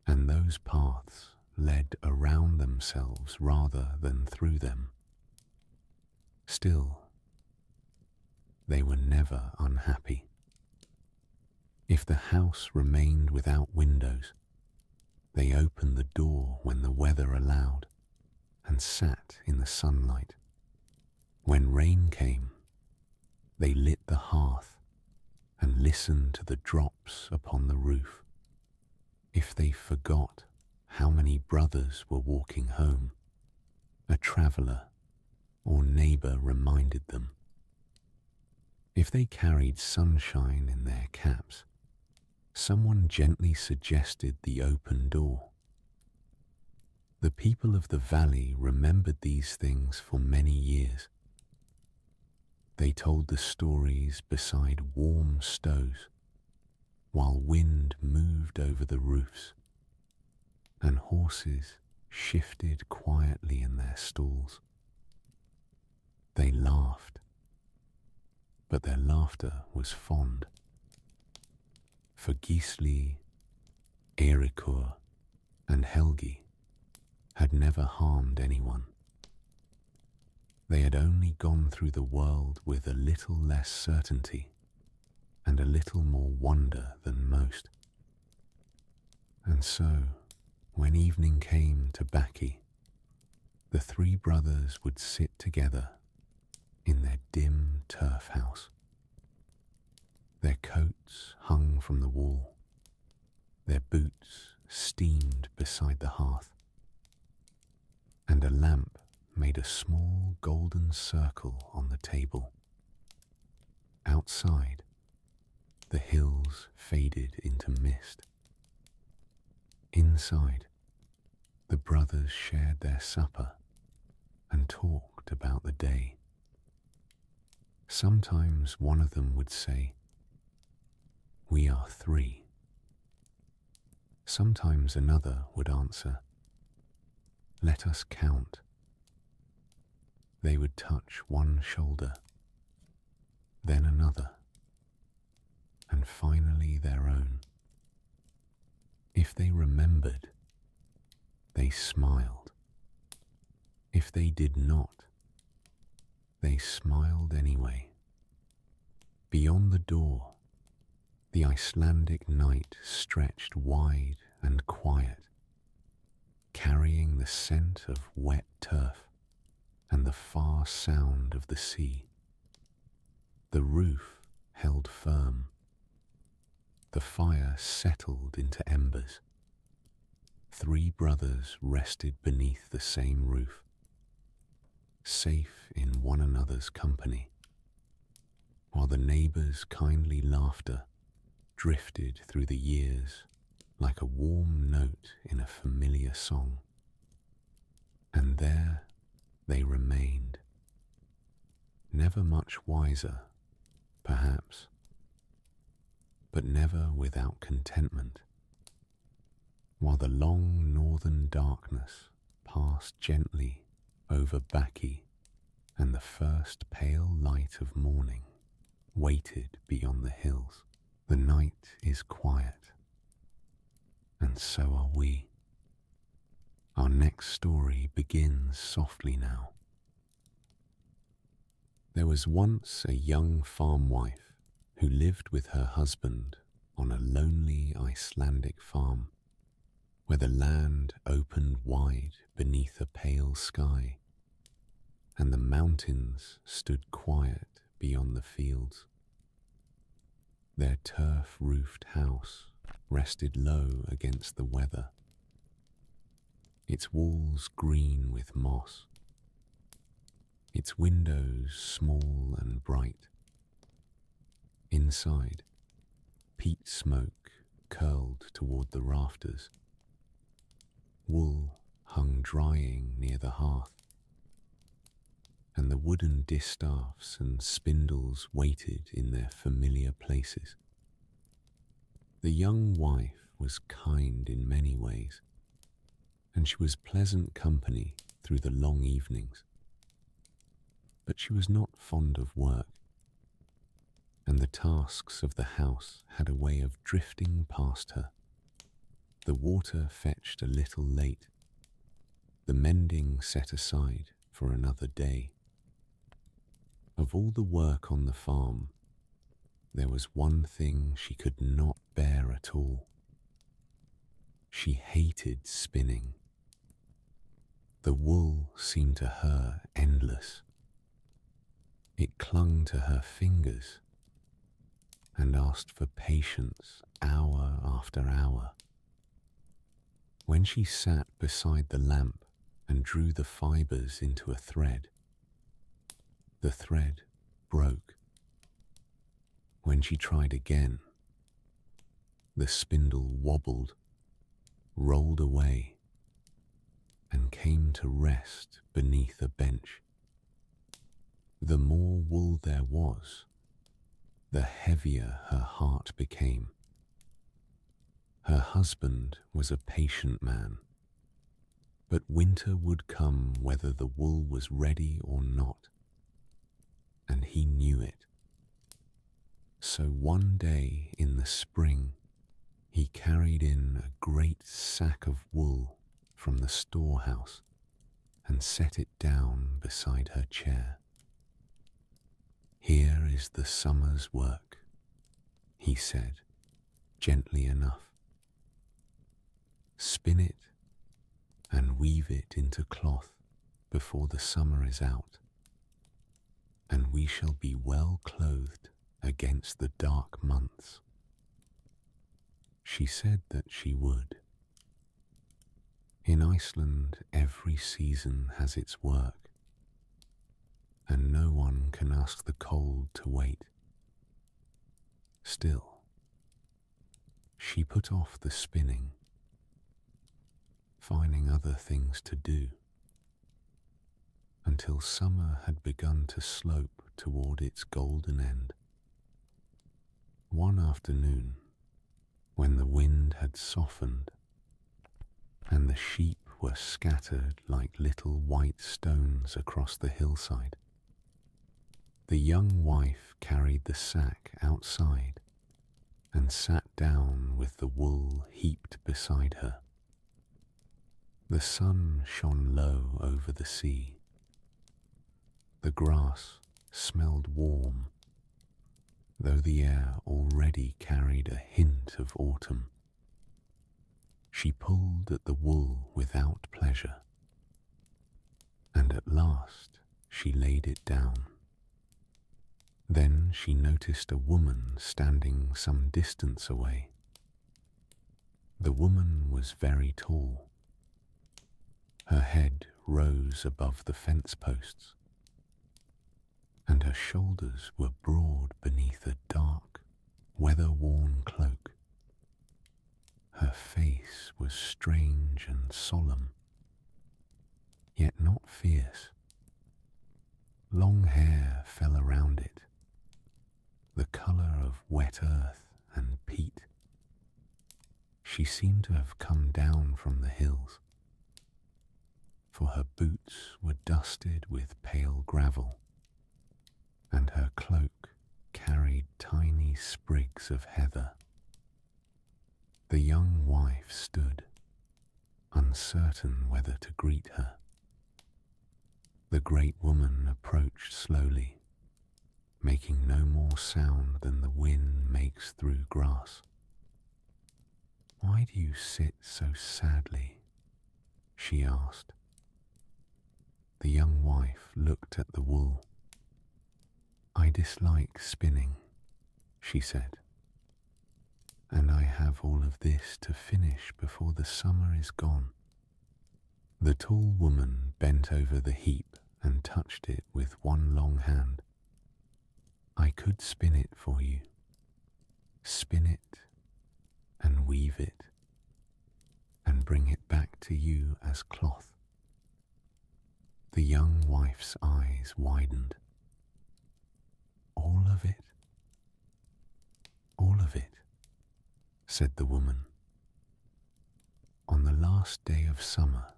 and those paths led around themselves rather than through them. Still, they were never unhappy. If the house remained without windows, they opened the door when the weather allowed and sat in the sunlight. When rain came, they lit the hearth and listened to the drops upon the roof. If they forgot how many brothers were walking home, a traveller or neighbour reminded them. If they carried sunshine in their caps, someone gently suggested the open door. The people of the valley remembered these things for many years. They told the stories beside warm stoves, while wind moved over the roofs, and horses shifted quietly in their stalls. They laughed, but their laughter was fond. For Gisli, Eiríkur, and Helgi had never harmed anyone. They had only gone through the world with a little less certainty and a little more wonder than most. And so, when evening came to Bakki, the 3 brothers would sit together in their dim turf house. Their coats hung from the wall, their boots steamed beside the hearth, and a lamp made a small golden circle on the table. Outside, the hills faded into mist. Inside, the brothers shared their supper and talked about the day. Sometimes one of them would say, "We are 3." Sometimes another would answer, "Let us count." They would touch one shoulder, then another, and finally their own. If they remembered, they smiled. If they did not, they smiled anyway. Beyond the door, the Icelandic night stretched wide and quiet, carrying the scent of wet turf and the far sound of the sea. The roof held firm. The fire settled into embers. 3 brothers rested beneath the same roof, safe in one another's company, while the neighbours' kindly laughter drifted through the years like a warm note in a familiar song. And there, they remained, never much wiser, perhaps, but never without contentment, while the long northern darkness passed gently over Bakki and the first pale light of morning waited beyond the hills. The night is quiet, and so are we. Our next story begins softly now. There was once a young farm wife who lived with her husband on a lonely Icelandic farm, where the land opened wide beneath a pale sky, and the mountains stood quiet beyond the fields. Their turf-roofed house rested low against the weather, its walls green with moss, its windows small and bright. Inside, peat smoke curled toward the rafters. Wool hung drying near the hearth, and the wooden distaffs and spindles waited in their familiar places. The young wife was kind in many ways, and she was pleasant company through the long evenings. But she was not fond of work, and the tasks of the house had a way of drifting past her. The water fetched a little late, the mending set aside for another day. Of all the work on the farm, there was one thing she could not bear at all. She hated spinning. The wool seemed to her endless. It clung to her fingers and asked for patience hour after hour. When she sat beside the lamp and drew the fibers into a thread, the thread broke. When she tried again, the spindle wobbled, rolled away, and came to rest beneath a bench. The more wool there was, the heavier her heart became. Her husband was a patient man, but winter would come whether the wool was ready or not, and he knew it. So one day in the spring, he carried in a great sack of wool from the storehouse and set it down beside her chair. "Here is the summer's work," he said, gently enough. "Spin it and weave it into cloth before the summer is out, and we shall be well clothed against the dark months." She said that she would. In Iceland, every season has its work, and no one can ask the cold to wait. Still, she put off the spinning, finding other things to do, until summer had begun to slope toward its golden end. One afternoon, when the wind had softened and the sheep were scattered like little white stones across the hillside, the young wife carried the sack outside and sat down with the wool heaped beside her. The sun shone low over the sea. The grass smelled warm, though the air already carried a hint of autumn. She pulled at the wool without pleasure, and at last she laid it down. Then she noticed a woman standing some distance away. The woman was very tall. Her head rose above the fence posts, and her shoulders were broad beneath a dark, weather-worn cloak. Her face was strange and solemn, yet not fierce. Long hair fell around it, the colour of wet earth and peat. She seemed to have come down from the hills, for her boots were dusted with pale gravel, and her cloak carried tiny sprigs of heather. The young wife stood, uncertain whether to greet her. The great woman approached slowly, making no more sound than the wind makes through grass. "Why do you sit so sadly?" she asked. The young wife looked at the wool. "I dislike spinning," she said, "and I have all of this to finish before the summer is gone." The tall woman bent over the heap and touched it with one long hand. "I could spin it for you. Spin it and weave it and bring it back to you as cloth." The young wife's eyes widened. "All of it?" "All of it," said the woman. "On the last day of summer,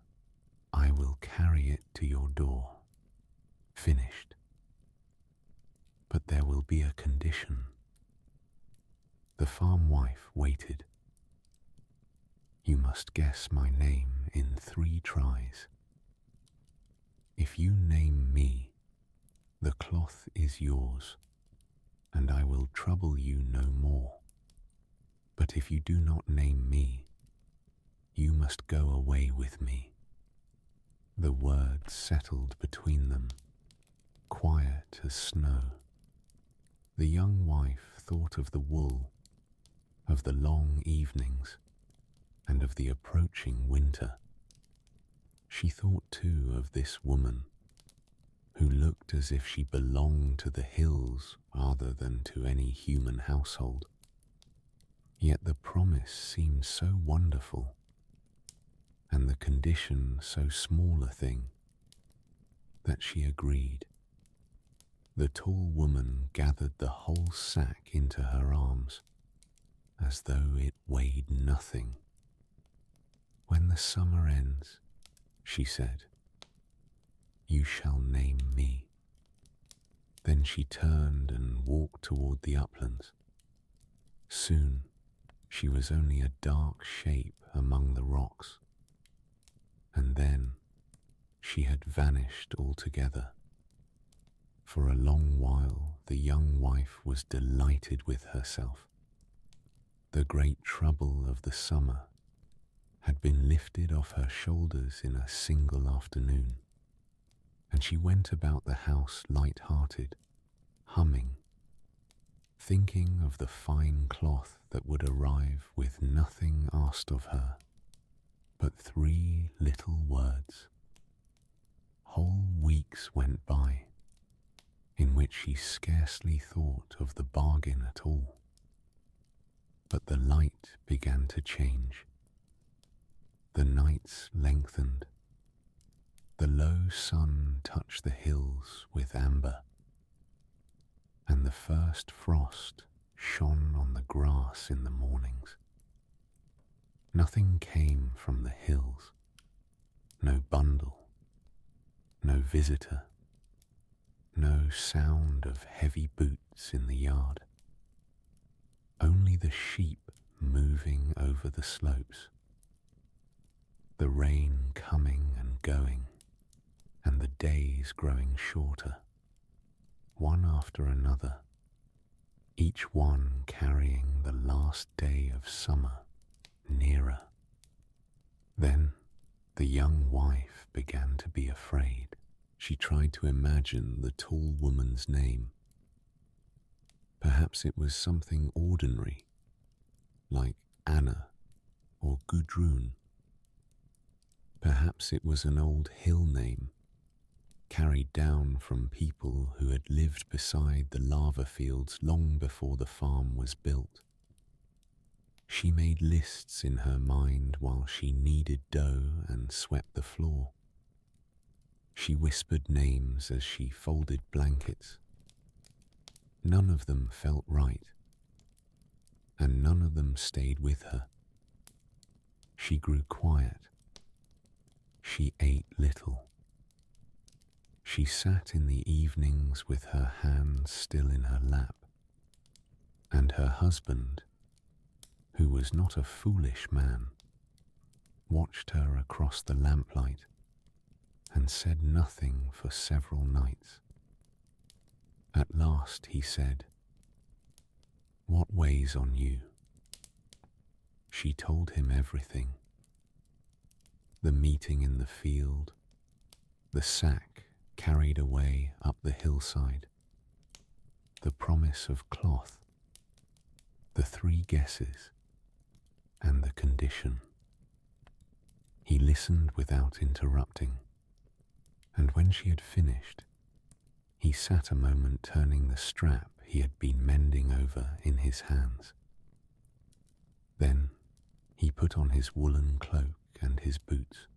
I will carry it to your door, finished. But there will be a condition." The farm wife waited. "You must guess my name in 3 tries. If you name me, the cloth is yours, and I will trouble you no more. But if you do not name me, you must go away with me." The words settled between them, quiet as snow. The young wife thought of the wool, of the long evenings, and of the approaching winter. She thought too of this woman, who looked as if she belonged to the hills rather than to any human household. Yet the promise seemed so wonderful, and the condition so small a thing, that she agreed. The tall woman gathered the whole sack into her arms, as though it weighed nothing. "When the summer ends," she said, "you shall name me." Then she turned and walked toward the uplands. Soon she was only a dark shape among the rocks, and then she had vanished altogether. For a long while the young wife was delighted with herself. The great trouble of the summer had been lifted off her shoulders in a single afternoon, and she went about the house light-hearted, humming, thinking of the fine cloth that would arrive with nothing asked of her but 3 little words. Whole weeks went by, in which she scarcely thought of the bargain at all. But the light began to change. The nights lengthened. The low sun touched the hills with amber, and the first frost shone on the grass in the mornings. Nothing came from the hills, no bundle, no visitor, no sound of heavy boots in the yard. Only the sheep moving over the slopes, the rain coming and going, and the days growing shorter, one after another, each one carrying the last day of summer nearer. Then the young wife began to be afraid. She tried to imagine the tall woman's name. Perhaps it was something ordinary, like Anna or Gudrun. Perhaps it was an old hill name, carried down from people who had lived beside the lava fields long before the farm was built. She made lists in her mind while she kneaded dough and swept the floor. She whispered names as she folded blankets. None of them felt right, and none of them stayed with her. She grew quiet. She ate little. She sat in the evenings with her hands still in her lap, and her husband, who was not a foolish man, watched her across the lamplight and said nothing for several nights. At last he said, "What weighs on you?" She told him everything. The meeting in the field, the sack carried away up the hillside, the promise of cloth, the 3 guesses, and the condition. He listened without interrupting, and when she had finished, he sat a moment turning the strap he had been mending over in his hands. Then he put on his woolen cloak and his boots.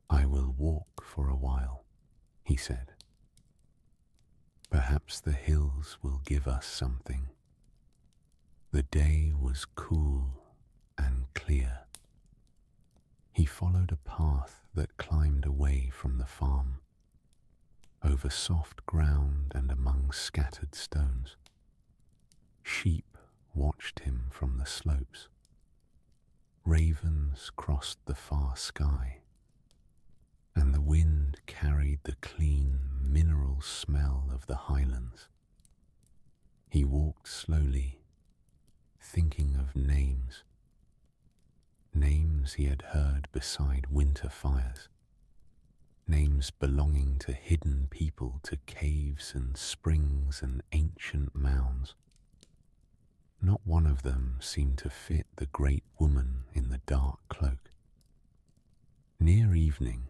"I will walk for a while," he said. "Perhaps the hills will give us something." The day was cool and clear. He followed a path that climbed away from the farm, over soft ground and among scattered stones. Sheep watched him from the slopes. Ravens crossed the far sky, and the wind carried the clean mineral smell of the highlands. He walked slowly, thinking of names. Names he had heard beside winter fires. Names belonging to hidden people, to caves and springs and ancient mounds. Not one of them seemed to fit the great woman in the dark cloak. Near evening,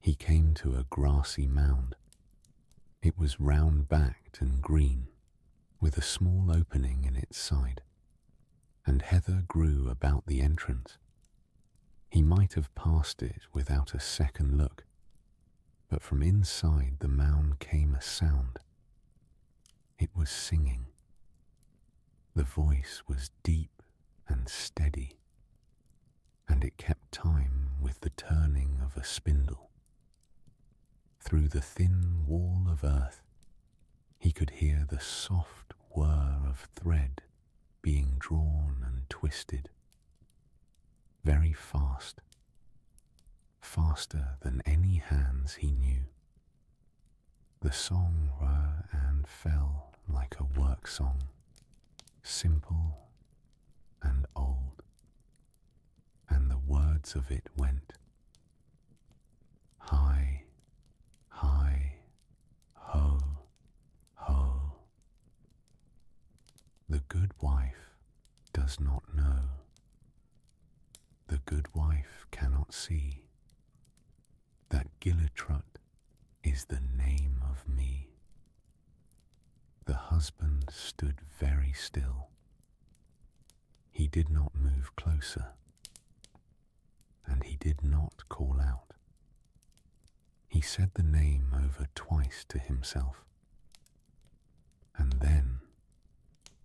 he came to a grassy mound. It was round-backed and green, with a small opening in its side, and heather grew about the entrance. He might have passed it without a second look, but from inside the mound came a sound. It was singing. The voice was deep and steady, and it kept time with the turning of a spindle. Through the thin wall of earth, he could hear the soft whir of thread being drawn and twisted. Very fast, faster than any hands he knew. The song whirred and fell like a work song, simple and old, and the words of it went, "Hi, hi, ho, ho." The good wife does not know. The good wife cannot see that Gilitrutt is the name of me. The husband stood very still. He did not move closer, and he did not call out. He said the name over twice to himself, and then,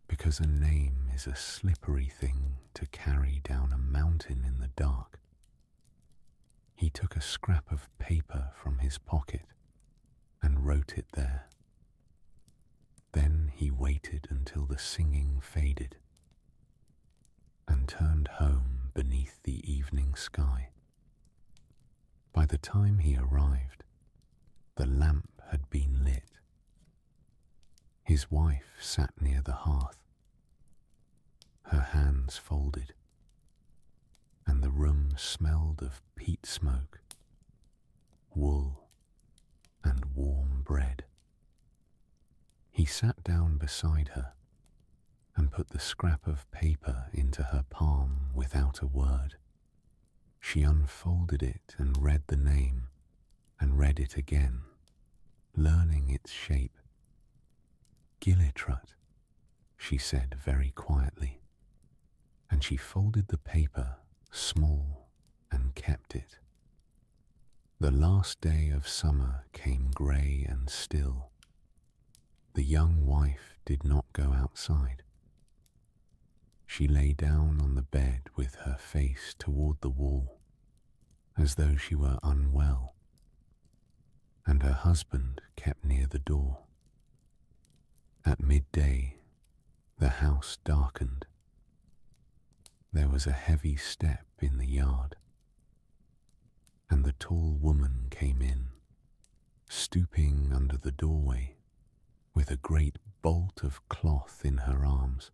because a name is a slippery thing to carry down a mountain in the dark, he took a scrap of paper from his pocket and wrote it there. Then he waited until the singing faded and turned home beneath the evening sky. By the time he arrived, the lamp had been lit. His wife sat near the hearth, her hands folded, and the room smelled of peat smoke, wool, and warm bread. He sat down beside her and put the scrap of paper into her palm without a word. She unfolded it and read the name, and read it again, learning its shape. "Gilitrutt," she said very quietly, and she folded the paper small and kept it. The last day of summer came grey and still. The young wife did not go outside. She lay down on the bed with her face toward the wall, as though she were unwell, and her husband kept near the door. At midday, the house darkened. There was a heavy step in the yard, and the tall woman came in, stooping under the doorway with a great bolt of cloth in her arms.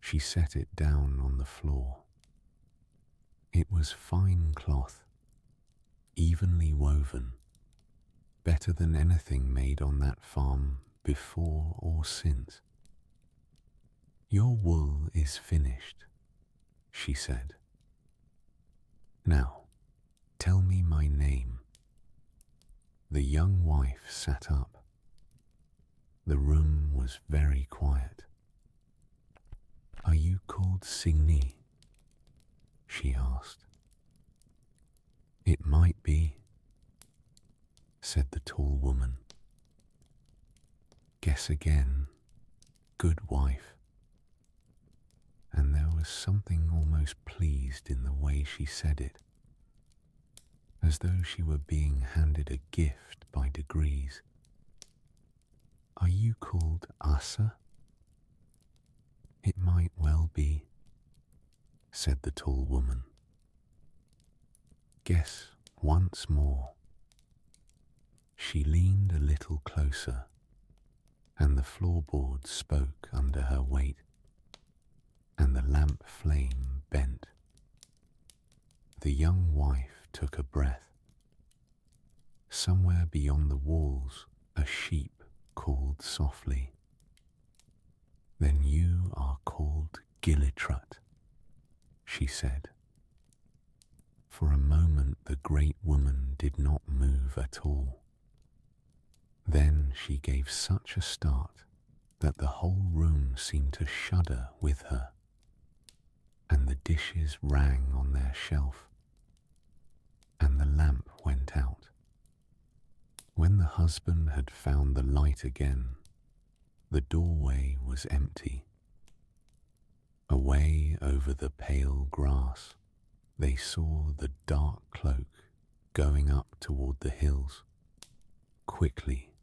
She set it down on the floor. It was fine cloth, evenly woven, better than anything made on that farm before or since. "Your wool is finished," she said. "Now, tell me my name." The young wife sat up. The room was very quiet. "Are you called Signy?" she asked. "It might be," said the tall woman. "Guess again, good wife." And there was something almost pleased in the way she said it, as though she were being handed a gift by degrees. "Are you called Asa?" "It might well be," said the tall woman. "Guess once more." She leaned a little closer, and the floorboards spoke under her weight, and the lamp flame bent. The young wife took a breath. Somewhere beyond the walls, a sheep called softly. "Then you are called Gilitrutt," she said. For a moment the great woman did not move at all. Then she gave such a start that the whole room seemed to shudder with her, and the dishes rang on their shelf, and the lamp went out. When the husband had found the light again, the doorway was empty. Away over the pale grass, they saw the dark cloak going up toward the hills, quickly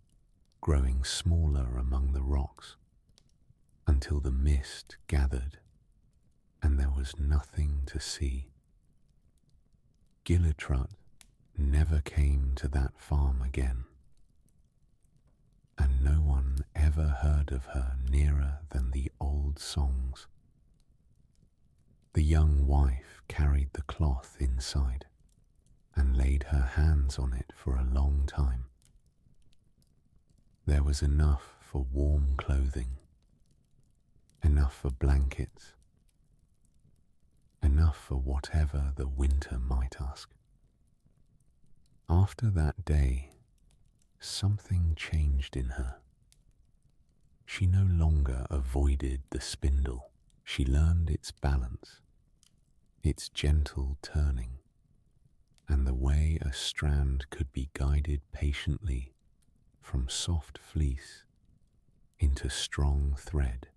growing smaller among the rocks, until the mist gathered and there was nothing to see. Gilitrutt never came to that farm again, and no one ever heard of her nearer than the old songs. The young wife carried the cloth inside and laid her hands on it for a long time. There was enough for warm clothing, enough for blankets, enough for whatever the winter might ask. After that day, something changed in her. She no longer avoided the spindle. She learned its balance, its gentle turning, and the way a strand could be guided patiently from soft fleece into strong thread.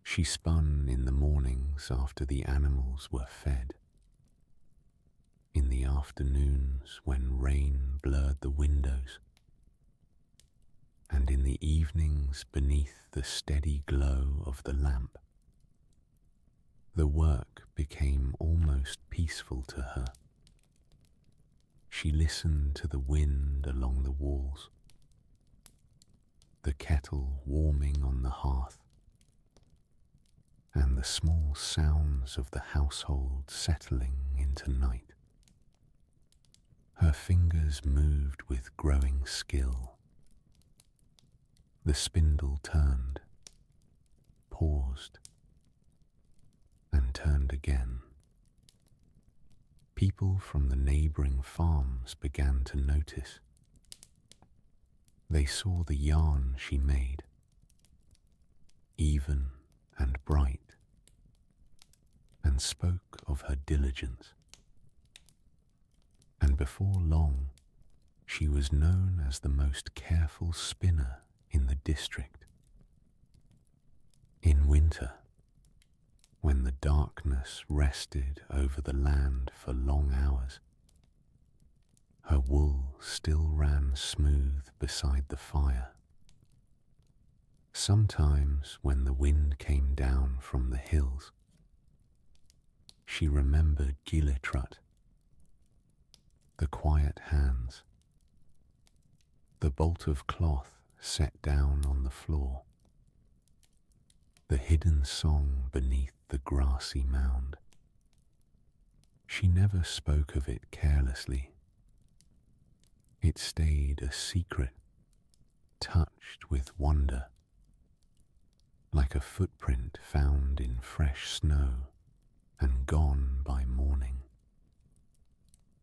She spun in the mornings after the animals were fed, in the afternoons when rain blurred the windows, and in the evenings beneath the steady glow of the lamp. The work became almost peaceful to her. She listened to the wind along the walls, the kettle warming on the hearth, and the small sounds of the household settling into night. Her fingers moved with growing skill. The spindle turned, paused, and turned again. People from the neighboring farms began to notice. They saw the yarn she made, even and bright, and spoke of her diligence. and before long she was known as the most careful spinner in the district. In winter, when the darkness rested over the land for long hours, her wool still ran smooth beside the fire. Sometimes when the wind came down from the hills, she remembered Gilitrutt, the quiet hands, the bolt of cloth set down on the floor, the hidden song beneath the grassy mound. She never spoke of it carelessly. It stayed a secret, touched with wonder, like a footprint found in fresh snow and gone by morning.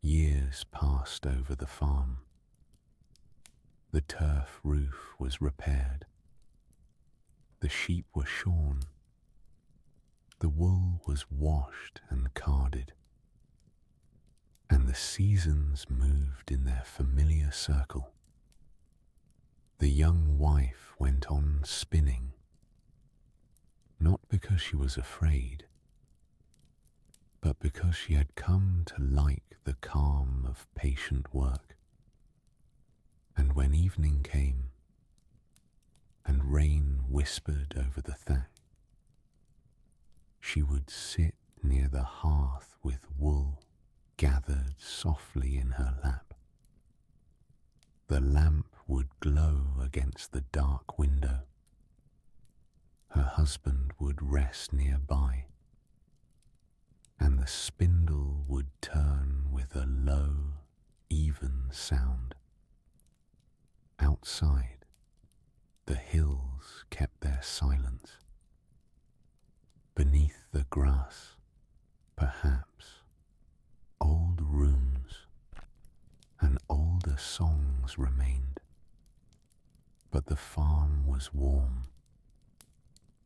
Years passed over the farm. The turf roof was repaired. The sheep were shorn. The wool was washed and carded. And the seasons moved in their familiar circle. The young wife went on spinning, not because she was afraid, but because she had come to like the calm of patient work. And when evening came, and rain whispered over the thatch, she would sit near the hearth with wool gathered softly in her lap. The lamp would glow against the dark window. Her husband would rest nearby, and the spindle would turn with a low, even sound. Outside, the hills kept their silence. Beneath the grass, perhaps, old rooms and older songs remained, but the farm was warm.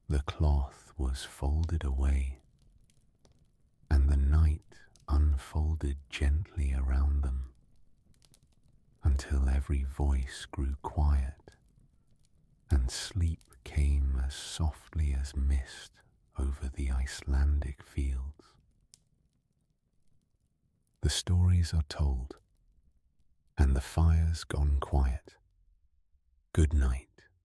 The cloth was folded away, and the night unfolded gently around them, until every voice grew quiet, and sleep came as softly as mist over the Icelandic fields. The stories are told, and the fire's gone quiet. Good night.